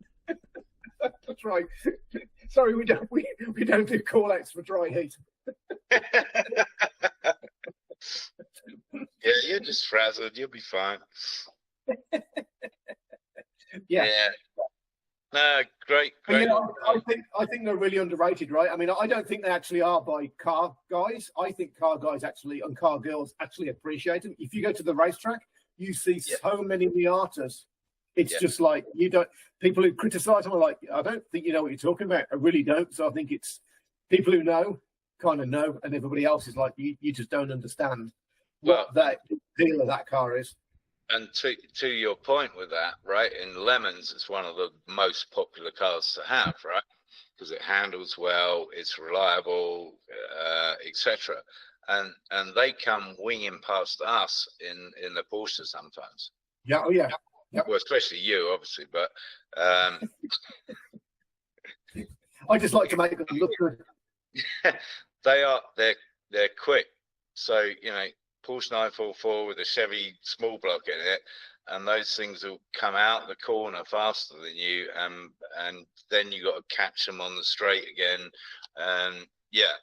S2: That's right. Sorry, we don't do call outs for dry heat.
S1: Yeah, you're just frazzled. You'll be fine.
S2: Yeah.
S1: No, great.
S2: I think they're really underrated, right? I mean, I don't think they actually are by car guys. I think car guys actually and car girls actually appreciate them. If you go to the racetrack, you see so many Miatas. It's just like people who criticize them are like, I don't think you know what you're talking about. I really don't. So I think it's people who know kind of know, and everybody else is like, you just don't understand what that appeal of that car is.
S1: And to your point with that, right, in Lemons, it's one of the most popular cars to have, right, because it handles well, it's reliable, etc. And they come winging past us in the Porsche sometimes.
S2: Yeah, oh yeah. Yep.
S1: Well, especially you, obviously, but
S2: I just like to make them look good.
S1: They're quick. So Porsche 944 with a Chevy small block in it, and those things will come out the corner faster than you, and then you got to catch them on the straight again. And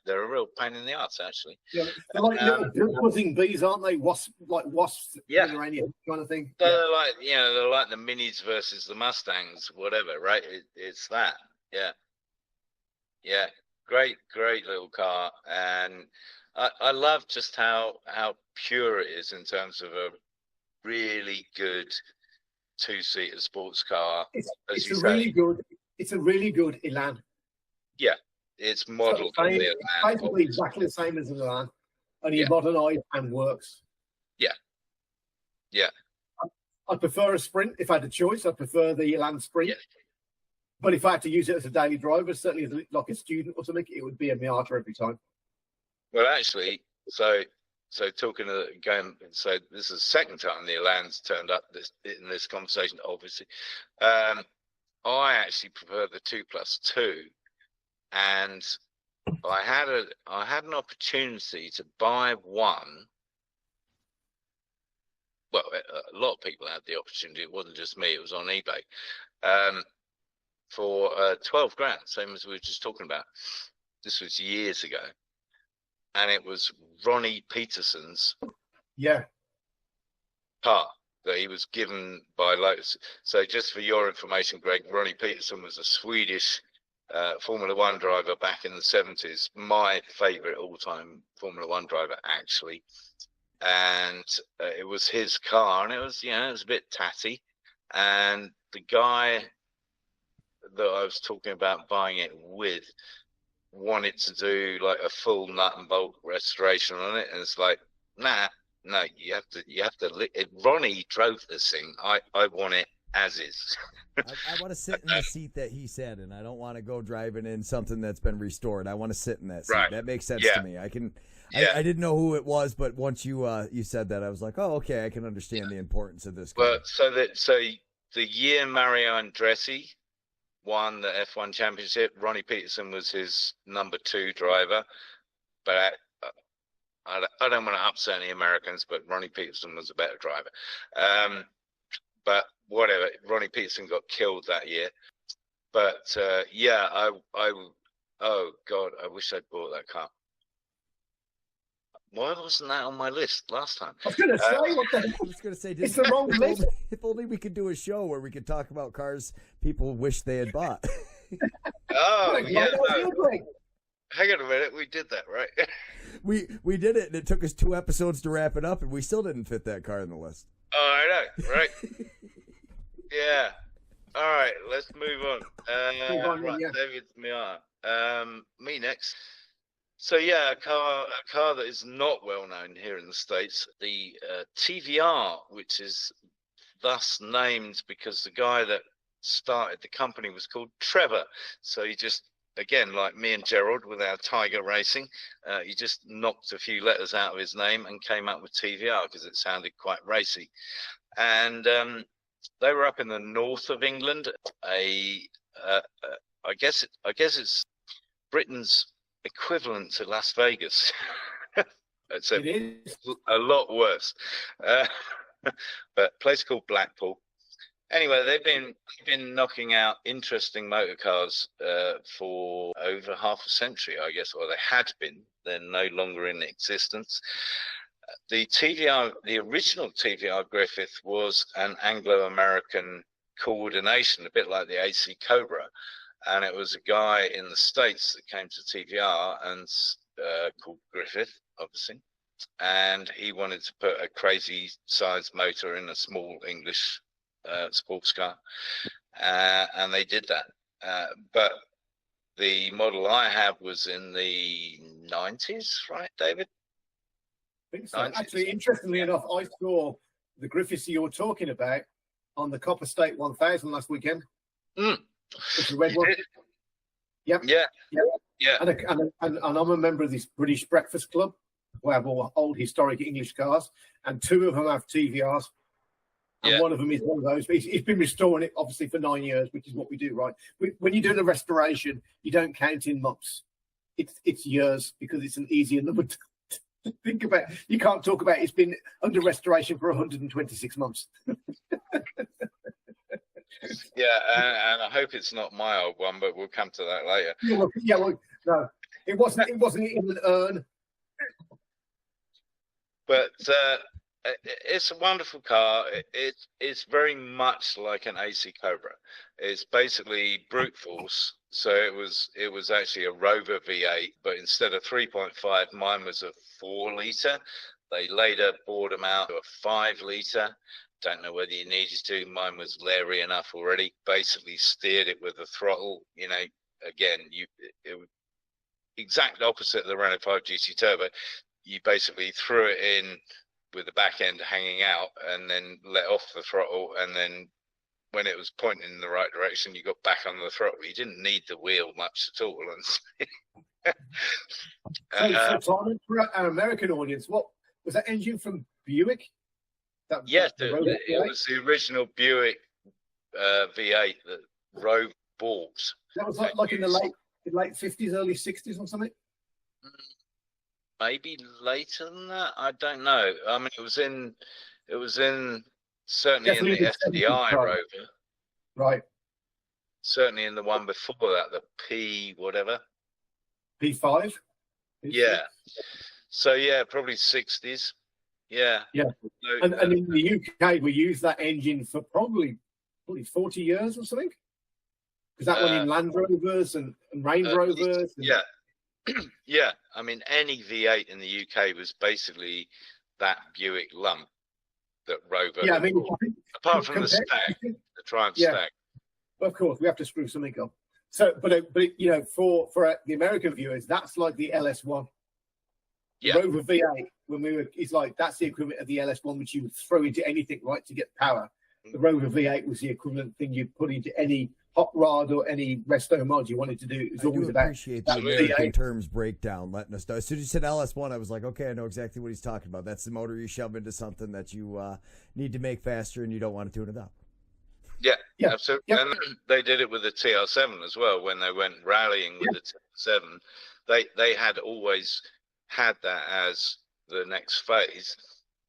S1: they're a real pain in the arse, actually.
S2: Yeah, they're like little buzzing bees, aren't they? Wasps.
S1: Yeah,
S2: kind of thing.
S1: They're like they're like the Minis versus the Mustangs, whatever, right? It's that. Yeah. great little car, and I love just how pure it is in terms of a really good two-seater sports car.
S2: It's a really good Elan.
S1: Yeah, it's modelled on the Elan.
S2: Basically exactly the same as an Elan, only modernised and works.
S1: Yeah.
S2: I prefer a Sprint if I had a choice. I prefer the Elan Sprint. Yeah. But if I had to use it as a daily driver, certainly as like a student or something, it would be a Miata every time.
S1: Well, actually, so talking again, so this is the second time the Elan's turned up in this conversation, obviously. I actually prefer the 2+2, and I had an opportunity to buy one. Well, a lot of people had the opportunity. It wasn't just me. It was on eBay for 12 grand, same as we were just talking about. This was years ago, and it was Ronnie Peterson's car that he was given by Lotus. So just for your information, Greg, Ronnie Peterson was a Swedish Formula One driver back in the 70s. My favorite all-time Formula One driver, actually. And it was his car, and it was a bit tatty. And the guy that I was talking about buying it with wanted to do like a full nut and bolt restoration on it, and it's like, no, you have to. Ronnie drove this thing. I want it as is.
S3: I want to sit in the seat that he sat in. I don't want to go driving in something that's been restored. I want to sit in that seat. Right. That makes sense to me. I can. Yeah. I didn't know who it was, but once you said that, I was like, oh, okay, I can understand the importance of this car.
S1: Well, so the year Mario Andretti won the F1 championship, Ronnie Peterson was his number 2 driver. But I don't want to upset any Americans, but Ronnie Peterson was a better driver. But whatever, Ronnie Peterson got killed that year. But oh God, I wish I'd bought that car. Why wasn't that on my list last time?
S2: I was going to say, what the hell? I was going to say, it's the wrong list.
S3: If only we could do a show where we could talk about cars people wish they had bought.
S1: Oh, yeah. No. Hang on a minute. We did that, right?
S3: we did it, and it took us 2 episodes to wrap it up, and we still didn't fit that car in the list.
S1: Oh, I know, right? Yeah. All right, let's move on. Right, David's Miata. Me next. So yeah, a car that is not well known here in the States, the TVR, which is thus named because the guy that started the company was called Trevor. So he just, again, like me and Gerald with our Tiger Racing, he just knocked a few letters out of his name and came up with TVR because it sounded quite racy. And they were up in the north of England. I guess it's Britain's equivalent to Las Vegas. It's a lot worse. But a place called Blackpool. Anyway, they've been knocking out interesting motor cars for over half a century, I guess, or they had been. They're no longer in existence. The original TVR Griffith was an Anglo-American coordination, a bit like the AC Cobra. And it was a guy in the States that came to TVR and called Griffith, obviously. And he wanted to put a crazy sized motor in a small English sports car. And they did that. But the model I have was in the 90s, right, David?
S2: I think so. 90s. Actually, interestingly enough, I saw the Griffiths you're talking about on the Copper State 1000 last weekend. It's a red one. Yep. Yeah. And I'm a member of this British Breakfast Club, who have all old historic English cars, and 2 of them have TVRs. And one of them is one of those. He's been restoring it, obviously, for 9 years, which is what we do, right? When you're doing a restoration, you don't count in months. It's years, because it's an easier number to think about. You can't talk about it's been under restoration for 126 months.
S1: Yeah, and I hope it's not my old one, but we'll come to that later.
S2: Well, no, it wasn't in an urn.
S1: But it's a wonderful car. It's very much like an AC Cobra. It's basically brute force, So it was actually a Rover V8, but instead of 3.5, mine was a 4-litre. They later bought them out to a 5-litre. Don't know whether you needed to. Mine was Larry enough already. Basically steered it with the throttle. You know, again, it was exact opposite of the Renault 5 GT Turbo. You basically threw it in with the back end hanging out and then let off the throttle, and then when it was pointing in the right direction, you got back on the throttle. You didn't need the wheel much at all.
S2: So Simon, for our American audience, what was that engine from Buick?
S1: Yes, it was the original Buick V8 that Rove bought.
S2: That was like in the late 50s, early 60s or something?
S1: Maybe later than that. I don't know. I mean, it was in certainly
S2: Definitely
S1: in the SDI Rover.
S2: Right.
S1: Certainly in the one before that, the P whatever.
S2: P5?
S1: Yeah. So yeah, probably 60s. Yeah.
S2: Yeah.
S1: So,
S2: and in the UK, we used that engine for probably 40 years or something. Because that went in Land Rovers and Range Rovers.
S1: Yeah. Yeah. I mean, any V8 in the UK was basically that Buick lump that Rover.
S2: Yeah, I mean,
S1: apart from the Stag, the Triumph Stag.
S2: Of course, we have to screw something up. So, but you know, for the American viewers, that's like the LS1.
S1: Yeah.
S2: Rover V8, it's like that's the equivalent of the LS1, which you would throw into anything, right, to get power. The Rover V8 was the equivalent thing you'd put into any hot rod or any resto mod you wanted to do. It was always about
S3: appreciate the American terms breakdown, letting us know. As soon as you said LS1, I was like, okay, I know exactly what he's talking about. That's the motor you shove into something that you need to make faster and you don't want to tune it up.
S1: Yeah, absolutely. Yeah. And they did it with the TR7 as well. When they went rallying with the TR7, they had always had that as the next phase,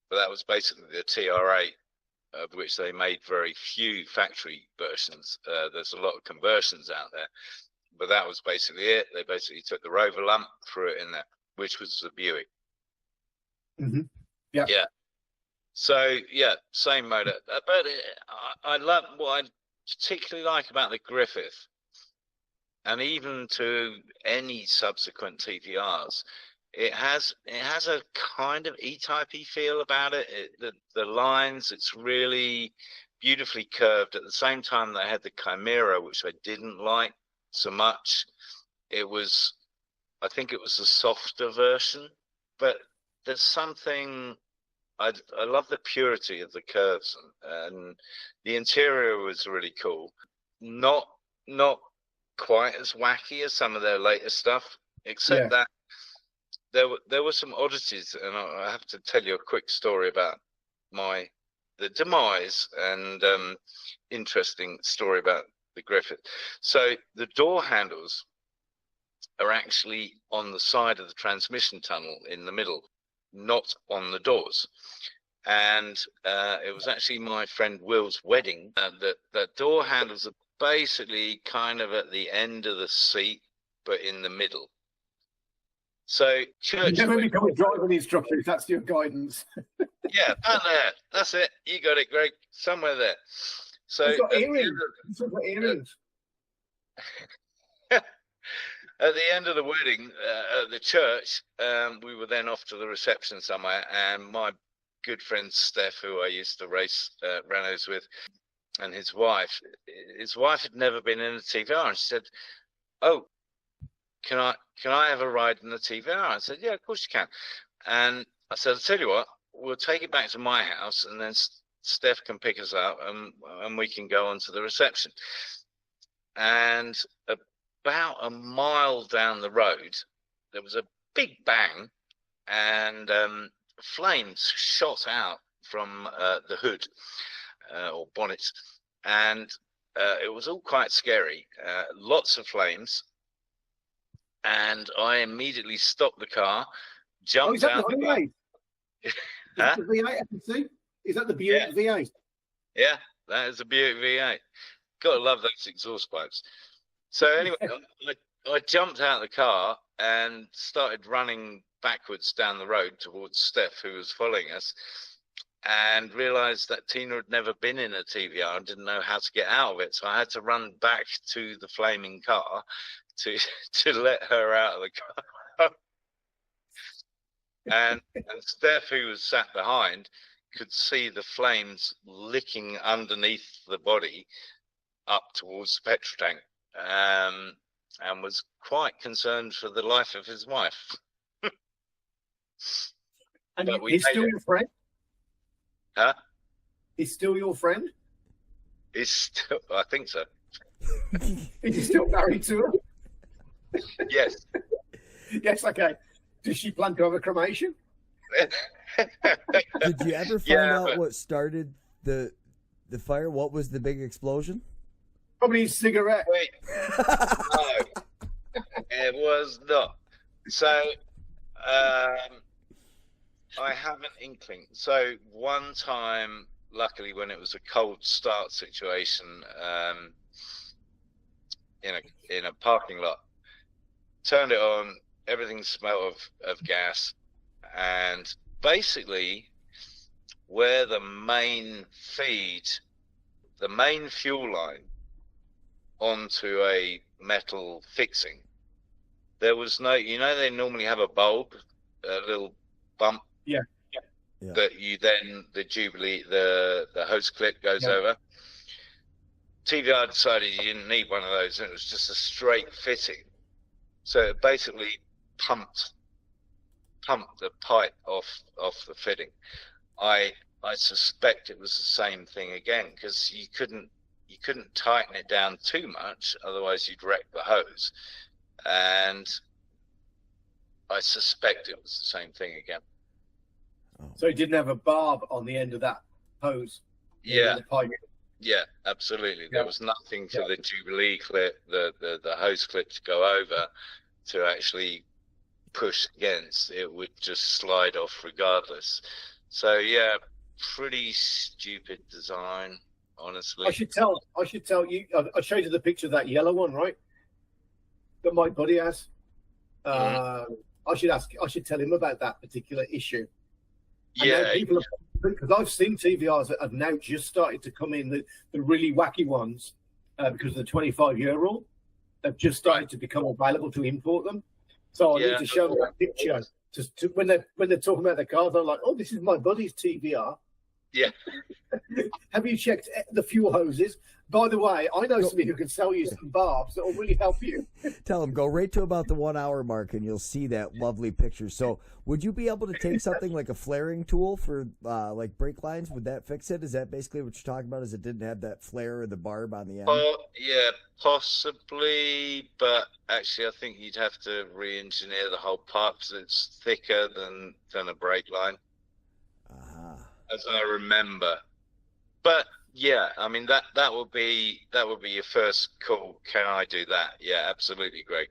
S1: but that was basically the TR8, of which they made very few factory versions. There's a lot of conversions out there, but that was basically it. They basically took the Rover lump, threw it in there, which was the Buick.
S2: Mm-hmm. Yeah.
S1: Yeah. So yeah, same motor. But I love what I particularly like about the Griffith, and even to any subsequent TVRs. It has a kind of E-type-y feel about it. The lines, it's really beautifully curved. At the same time, they had the Chimera, which I didn't like so much. I think it was the softer version, but there's something. I love the purity of the curves, and the interior was really cool. Not quite as wacky as some of their later stuff, except that there were some oddities, and I have to tell you a quick story about the demise and interesting story about the Griffith. So the door handles are actually on the side of the transmission tunnel in the middle, not on the doors. And it was actually my friend Will's wedding. The door handles are basically kind of at the end of the seat, but in the middle. So church.
S2: You never become a driving instructor if that's your guidance.
S1: Yeah, about there. That's it. You got it, Greg. Somewhere there. So
S2: I've got earrings.
S1: At the end of the wedding at the church, we were then off to the reception somewhere, and my good friend Steph, who I used to race Renaults with, and his wife had never been in a TVR, and she said, "Oh, can I have a ride in the TVR?" I said, "Yeah, of course you can." And I said, "I'll tell you what, we'll take it back to my house, and then Steph can pick us up, and we can go on to the reception." And about a mile down the road, there was a big bang, and flames shot out from the hood or bonnet, and it was all quite scary. Lots of flames, and I immediately stopped the car, jumped out.
S2: The V8? Is that the V8 I can see? Is that the Buick V8?
S1: Yeah, that is a Buick V8. Gotta love those exhaust pipes. So anyway, I jumped out of the car and started running backwards down the road towards Steph, who was following us. and realized that Tina had never been in a TVR and didn't know how to get out of it. So I had to run back to the flaming car to let her out of the car. And Steph, who was sat behind, could see the flames licking underneath the body up towards the petrol tank, and was quite concerned for the life of his wife.
S2: And he's still your friend?
S1: Huh?
S2: He's still your friend?
S1: He's still, I think so.
S2: Is he still married to her?
S1: Yes.
S2: Yes, okay. Does she plan to have a cremation?
S3: Did you ever find out what started the fire? What was the big explosion?
S2: Probably his cigarette.
S1: Wait. No. It was not. So, I have an inkling. So one time, luckily, when it was a cold start situation, in a parking lot, turned it on. Everything smelled of gas, and basically, where the main fuel line onto a metal fixing, there was no. They normally have a bulb, a little bump.
S2: Yeah.
S1: That you then the hose clip goes over. TVR decided you didn't need one of those, and it was just a straight fitting. So it basically pumped the pipe off the fitting. I suspect it was the same thing again, because you couldn't tighten it down too much, otherwise you'd wreck the hose. And I suspect it was the same thing again.
S2: So he didn't have a barb on the end of that hose?
S1: Yeah.
S2: The pipe.
S1: Yeah, absolutely. There was nothing for the Jubilee clip, the hose clip to go over to actually push against. It would just slide off regardless. So yeah, pretty stupid design, honestly.
S2: I should tell you. I showed you the picture of that yellow one, right? That my buddy has. I should tell him about that particular issue.
S1: Yeah,
S2: because I've seen TVRs that have now just started to come in, the really wacky ones, because of the 25-year rule. They've just started to become available to import them. So I need to show them that picture. When they're talking about their cars, I'm like, oh, this is my buddy's TVR.
S1: Yeah.
S2: Have you checked the fuel hoses? By the way, I know somebody who can sell you some barbs that will really help you.
S3: Tell them, go right to about the 1 hour mark and you'll see that lovely picture. So would you be able to take something like a flaring tool for like brake lines? Would that fix it? Is that basically what you're talking about, is it didn't have that flare or the barb on the end?
S1: Yeah, possibly. But actually, I think you'd have to re-engineer the whole part because it's thicker than a brake line. As I remember. But yeah, I mean that would be your first call. Can I do that? Yeah, absolutely, Greg.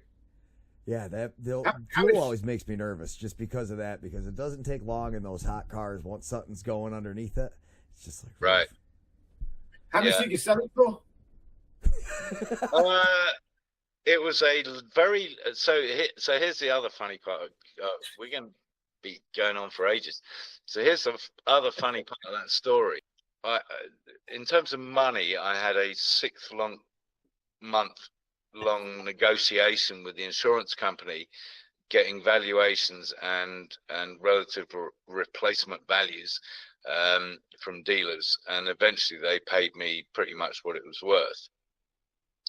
S3: Yeah, fuel always makes me nervous just because of that, because it doesn't take long in those hot cars once something's going underneath it. It's just like
S1: right.
S2: How much did you sell it for?
S1: It was a very so here's the other funny part. We're going to be going on for ages. So here's the other funny part of that story. In terms of money, I had a 6-month long negotiation with the insurance company, getting valuations and relative replacement values from dealers, and eventually they paid me pretty much what it was worth.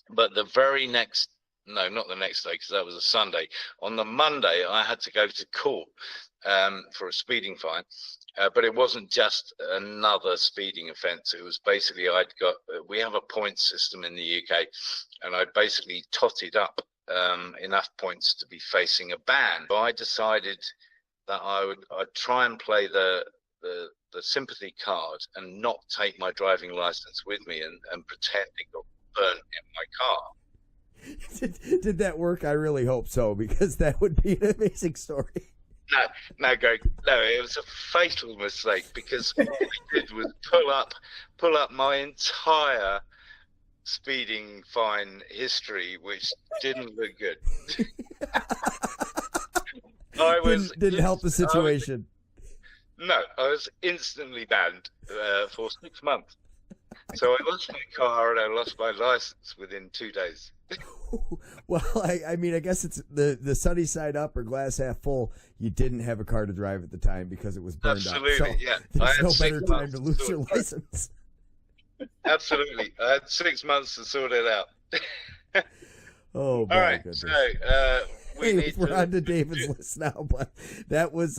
S1: But the very next, no, not the next day, because that was a Sunday. On the Monday, I had to go to court for a speeding fine. But it wasn't just another speeding offence. It was basically we have a point system in the UK, and I'd basically totted up enough points to be facing a ban. So I decided that I'd try and play the sympathy card and not take my driving licence with me and pretend it got burnt in my car.
S3: Did that work? I really hope so, because that would be an amazing story.
S1: No, Greg. No, it was a fatal mistake, because all I did was pull up my entire speeding fine history, which didn't look good.
S3: Didn't help the situation.
S1: No, I was instantly banned for 6 months. So I lost my car and I lost my license within 2 days.
S3: Well, I mean, I guess it's the sunny side up or glass half full. You didn't have a car to drive at the time because it was burned
S1: Absolutely,
S3: up. So
S1: yeah.
S3: there's no better time to lose your license.
S1: Absolutely. I had 6 months to sort it out.
S3: Oh, my
S1: All right.
S3: goodness.
S1: So
S3: We're on to David's list now, but that was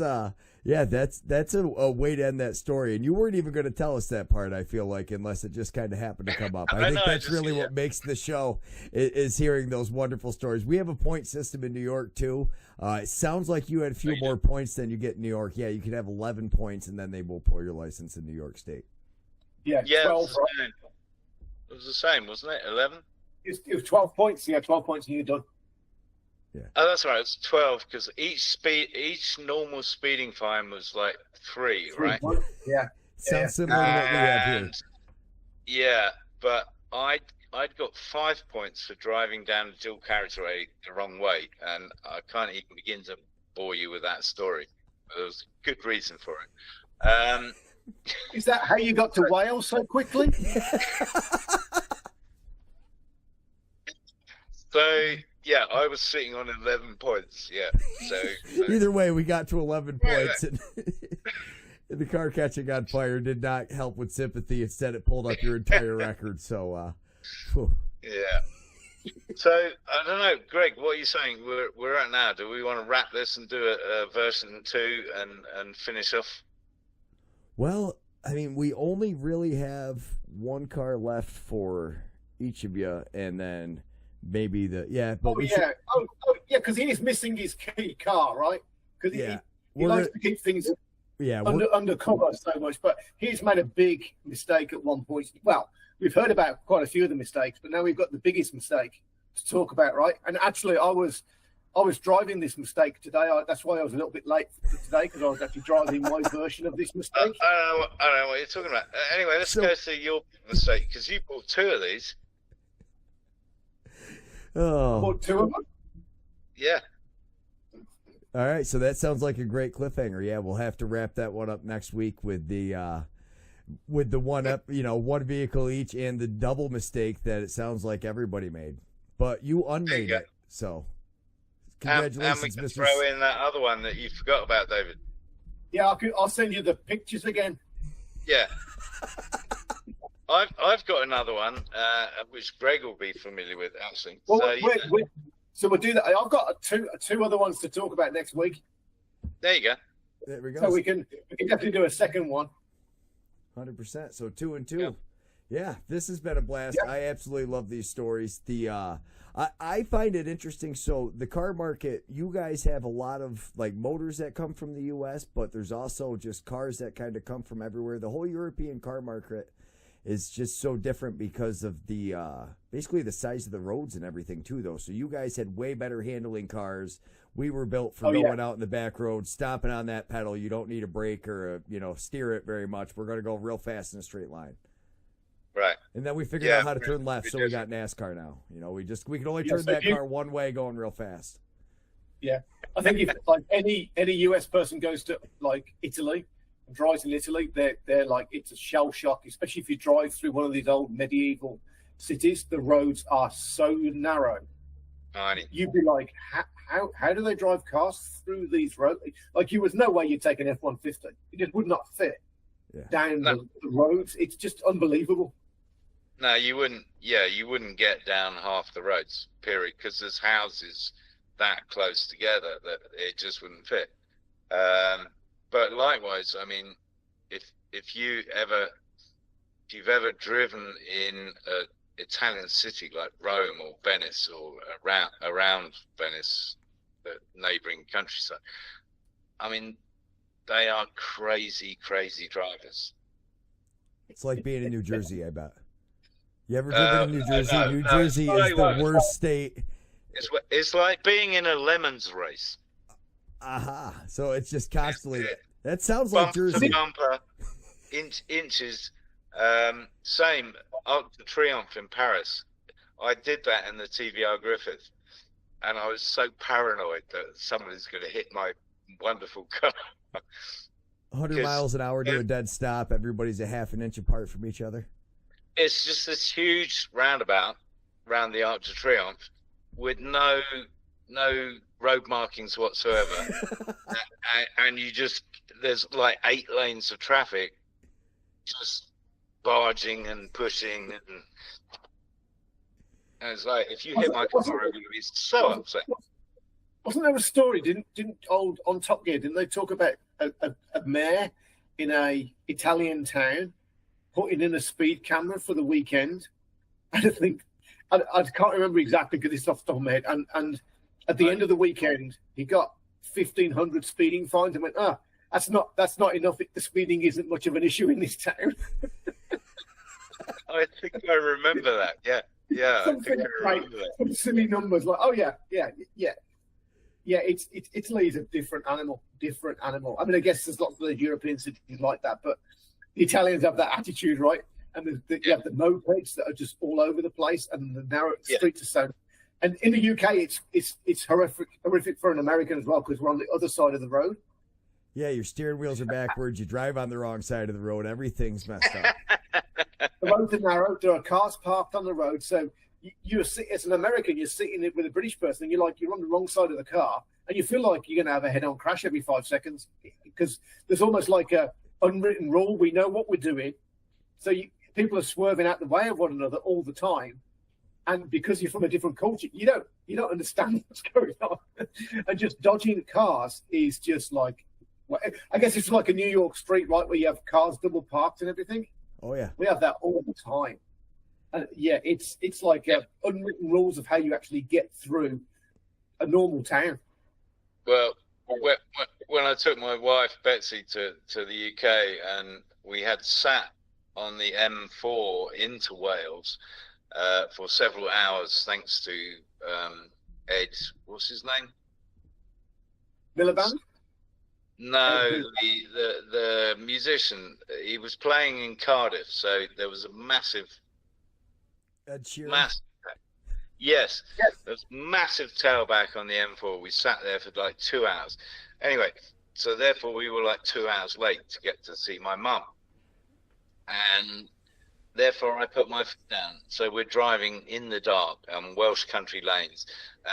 S3: that's a way to end that story. And you weren't even going to tell us that part, I feel like, unless it just kind of happened to come up. I think that's really what makes the show is hearing those wonderful stories. We have a point system in New York too. It sounds like you had a few more points than you get in New York. Yeah, you can have 11 points and then they will pull your license in New York State.
S2: Yeah, 12.
S1: It was the same, wasn't it? 11?
S2: It was 12 points. Yeah, 12 points and you're done.
S3: Yeah.
S1: Oh, that's right. It's 12 because each normal speeding fine was like 3, right?
S2: Yeah.
S3: Sounds similar to what we have here.
S1: Yeah, but I'd got 5 points for driving down the dual carriageway the wrong way, and I can't even begin to bore you with that story. There was a good reason for it.
S2: Is that how you got to Wales so quickly?
S1: So yeah, I was sitting on 11 points. Yeah. So
S3: either way, we got to 11 points, and the car catching on fire did not help with sympathy. Instead, it pulled up your entire record. So,
S1: yeah. So I don't know, Greg. What are you saying? We're at now. Do we want to wrap this and do a version 2 and finish off?
S3: Well, I mean, we only really have one car left for each of you, and then maybe because he is missing his key car, right? Because he likes to keep things
S2: undercover so much, but he's made a big mistake at one point. Well, we've heard about quite a few of the mistakes, but now we've got the biggest mistake to talk about, right? And actually, I was driving this mistake today. That's why I was a little bit late today, because I was actually driving my version of this mistake.
S1: I don't know what you're talking about. Anyway, let's go to your mistake, because you bought 2 of these.
S3: Oh.
S2: Bought 2 of them?
S1: Yeah.
S3: All right, so that sounds like a great cliffhanger. Yeah, we'll have to wrap that one up next week with the one vehicle each and the double mistake that it sounds like everybody made. But you unmade it, so congratulations,
S1: and we can
S3: Mr.
S1: throw in that other one that you forgot about, David.
S2: Yeah, I'll send you the pictures again.
S1: Yeah. I've got another one, which Greg will be familiar with, actually.
S2: Well, so we'll do that. I've got two other ones to talk about next week.
S1: There you go.
S3: There we go.
S2: So we can definitely do a second one.
S3: 100%. So 2 and 2. Yeah, this has been a blast. Yeah. I absolutely love these stories. I find it interesting. So the car market, you guys have a lot of like motors that come from the U.S., but there's also just cars that kind of come from everywhere. The whole European car market is just so different because of the basically the size of the roads and everything too, though. So you guys had way better handling cars. We were built for going out in the back road, stomping on that pedal. You don't need a brake or steer it very much. We're going to go real fast in a straight line.
S1: Right.
S3: And then we figured out how to turn left, so we got NASCAR now. We can only turn that car one way going real fast.
S2: Yeah. I think if like any US person goes to like Italy, drives in Italy, they're like, it's a shell shock, especially if you drive through one of these old medieval cities. The roads are so narrow. You'd be like, how do they drive cars through these roads? Like, was no way you'd take an F-150. It just would not fit down the roads. It's just unbelievable.
S1: No, you wouldn't. Yeah, you wouldn't get down half the roads, period, because there's houses that close together that it just wouldn't fit. But likewise, I mean, if you've ever driven in an Italian city like Rome or Venice or around Venice, the neighboring countryside, I mean, they are crazy, crazy drivers.
S3: It's like being in New Jersey, I bet. You ever driven in New Jersey? No, New Jersey is the worst state.
S1: It's like being in a lemons race.
S3: Aha. So it's just constantly. That sounds like Jersey.
S1: Bumper, inches. Same Arc de Triomphe in Paris. I did that in the TVR Griffith, and I was so paranoid that somebody's going to hit my wonderful car.
S3: 100 miles an hour to a dead stop. Everybody's a half an inch apart from each other.
S1: It's just this huge roundabout around the Arc de Triomphe with no road markings whatsoever. and there's like 8 lanes of traffic just barging and pushing. And it's like, if you hit my car, I'm going to be so upset.
S2: Wasn't there a story? Didn't old on Top Gear? Didn't they talk about a mayor in a Italian town putting in a speed camera for the weekend? And I think I can't remember exactly because it's off the top of my head. And at the end of the weekend, he got 1,500 speeding fines and went, that's not enough. The speeding isn't much of an issue in this town.
S1: I think I remember that. Yeah.
S2: Something like some silly numbers like, yeah, Italy's a different animal. I mean, I guess there's lots of those European cities like that, but the Italians have that attitude, right? And you have the mopeds that are just all over the place, and the narrow streets are so. And in the UK, it's horrific for an American as well, because we're on the other side of the road.
S3: Yeah, your steering wheels are backwards. You drive on the wrong side of the road. Everything's messed up.
S2: The roads are narrow. There are cars parked on the road, so you're as an American, you're sitting with a British person, and you're on the wrong side of the car, and you feel like you're going to have a head-on crash every 5 seconds because there's almost like a unwritten rule. We know what we're doing, so people are swerving out the way of one another all the time, and because you're from a different culture, you don't understand what's going on, and just dodging cars is just like, well, I guess it's like a New York street, right, where you have cars double parked and everything.
S3: Oh yeah,
S2: we have that all the time. It's like unwritten rules of how you actually get through a normal town.
S1: Well, when I took my wife Betsy to the UK, and we had sat on the M4 into Wales for several hours, thanks to Ed, what's his name?
S2: Miliband?
S1: No, the musician. He was playing in Cardiff, so there was a massive.
S3: Ed Sheeran.
S1: Massive. Yes. There's massive tailback on the M4. We sat there for like 2 hours. Anyway, so therefore we were like 2 hours late to get to see my mum. And therefore I put my foot down. So we're driving in the dark on Welsh country lanes.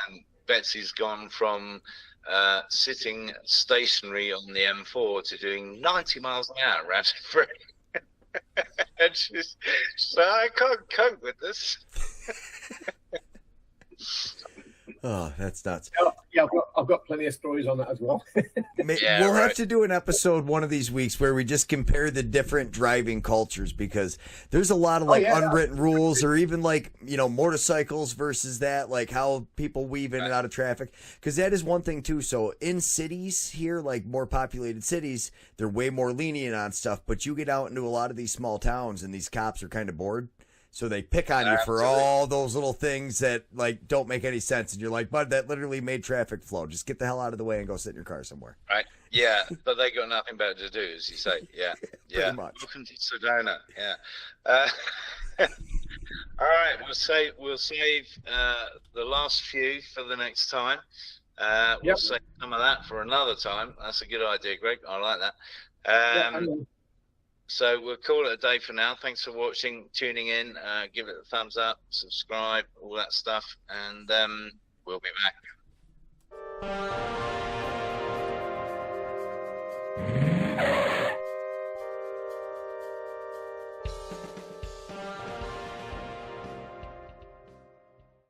S1: And Betsy's gone from sitting stationary on the M4 to doing 90 miles an hour around free. And she's so I can't cope with this.
S3: Oh, that's nuts.
S2: Yeah, I've got plenty of stories on that as well.
S3: We'll have to do an episode one of these weeks where we just compare the different driving cultures, because there's a lot of unwritten rules, or even motorcycles versus that, like how people weave in and out of traffic. Because that is one thing too. So in cities here, like more populated cities, they're way more lenient on stuff. But you get out into a lot of these small towns, and these cops are kind of bored. So they pick on you for all those little things that don't make any sense. And you're like, bud, that literally made traffic flow. Just get the hell out of the way and go sit in your car somewhere.
S1: Right. Yeah. But they got nothing better to do, as you say. Yeah. Yeah.
S3: Pretty much.
S1: Welcome to Sedona. Yeah. All right. We'll save the last few for the next time. We'll save some of that for another time. That's a good idea, Greg. I like that. So we'll call it a day for now. Thanks for watching, tuning in. Give it a thumbs up, subscribe, all that stuff, and we'll be back.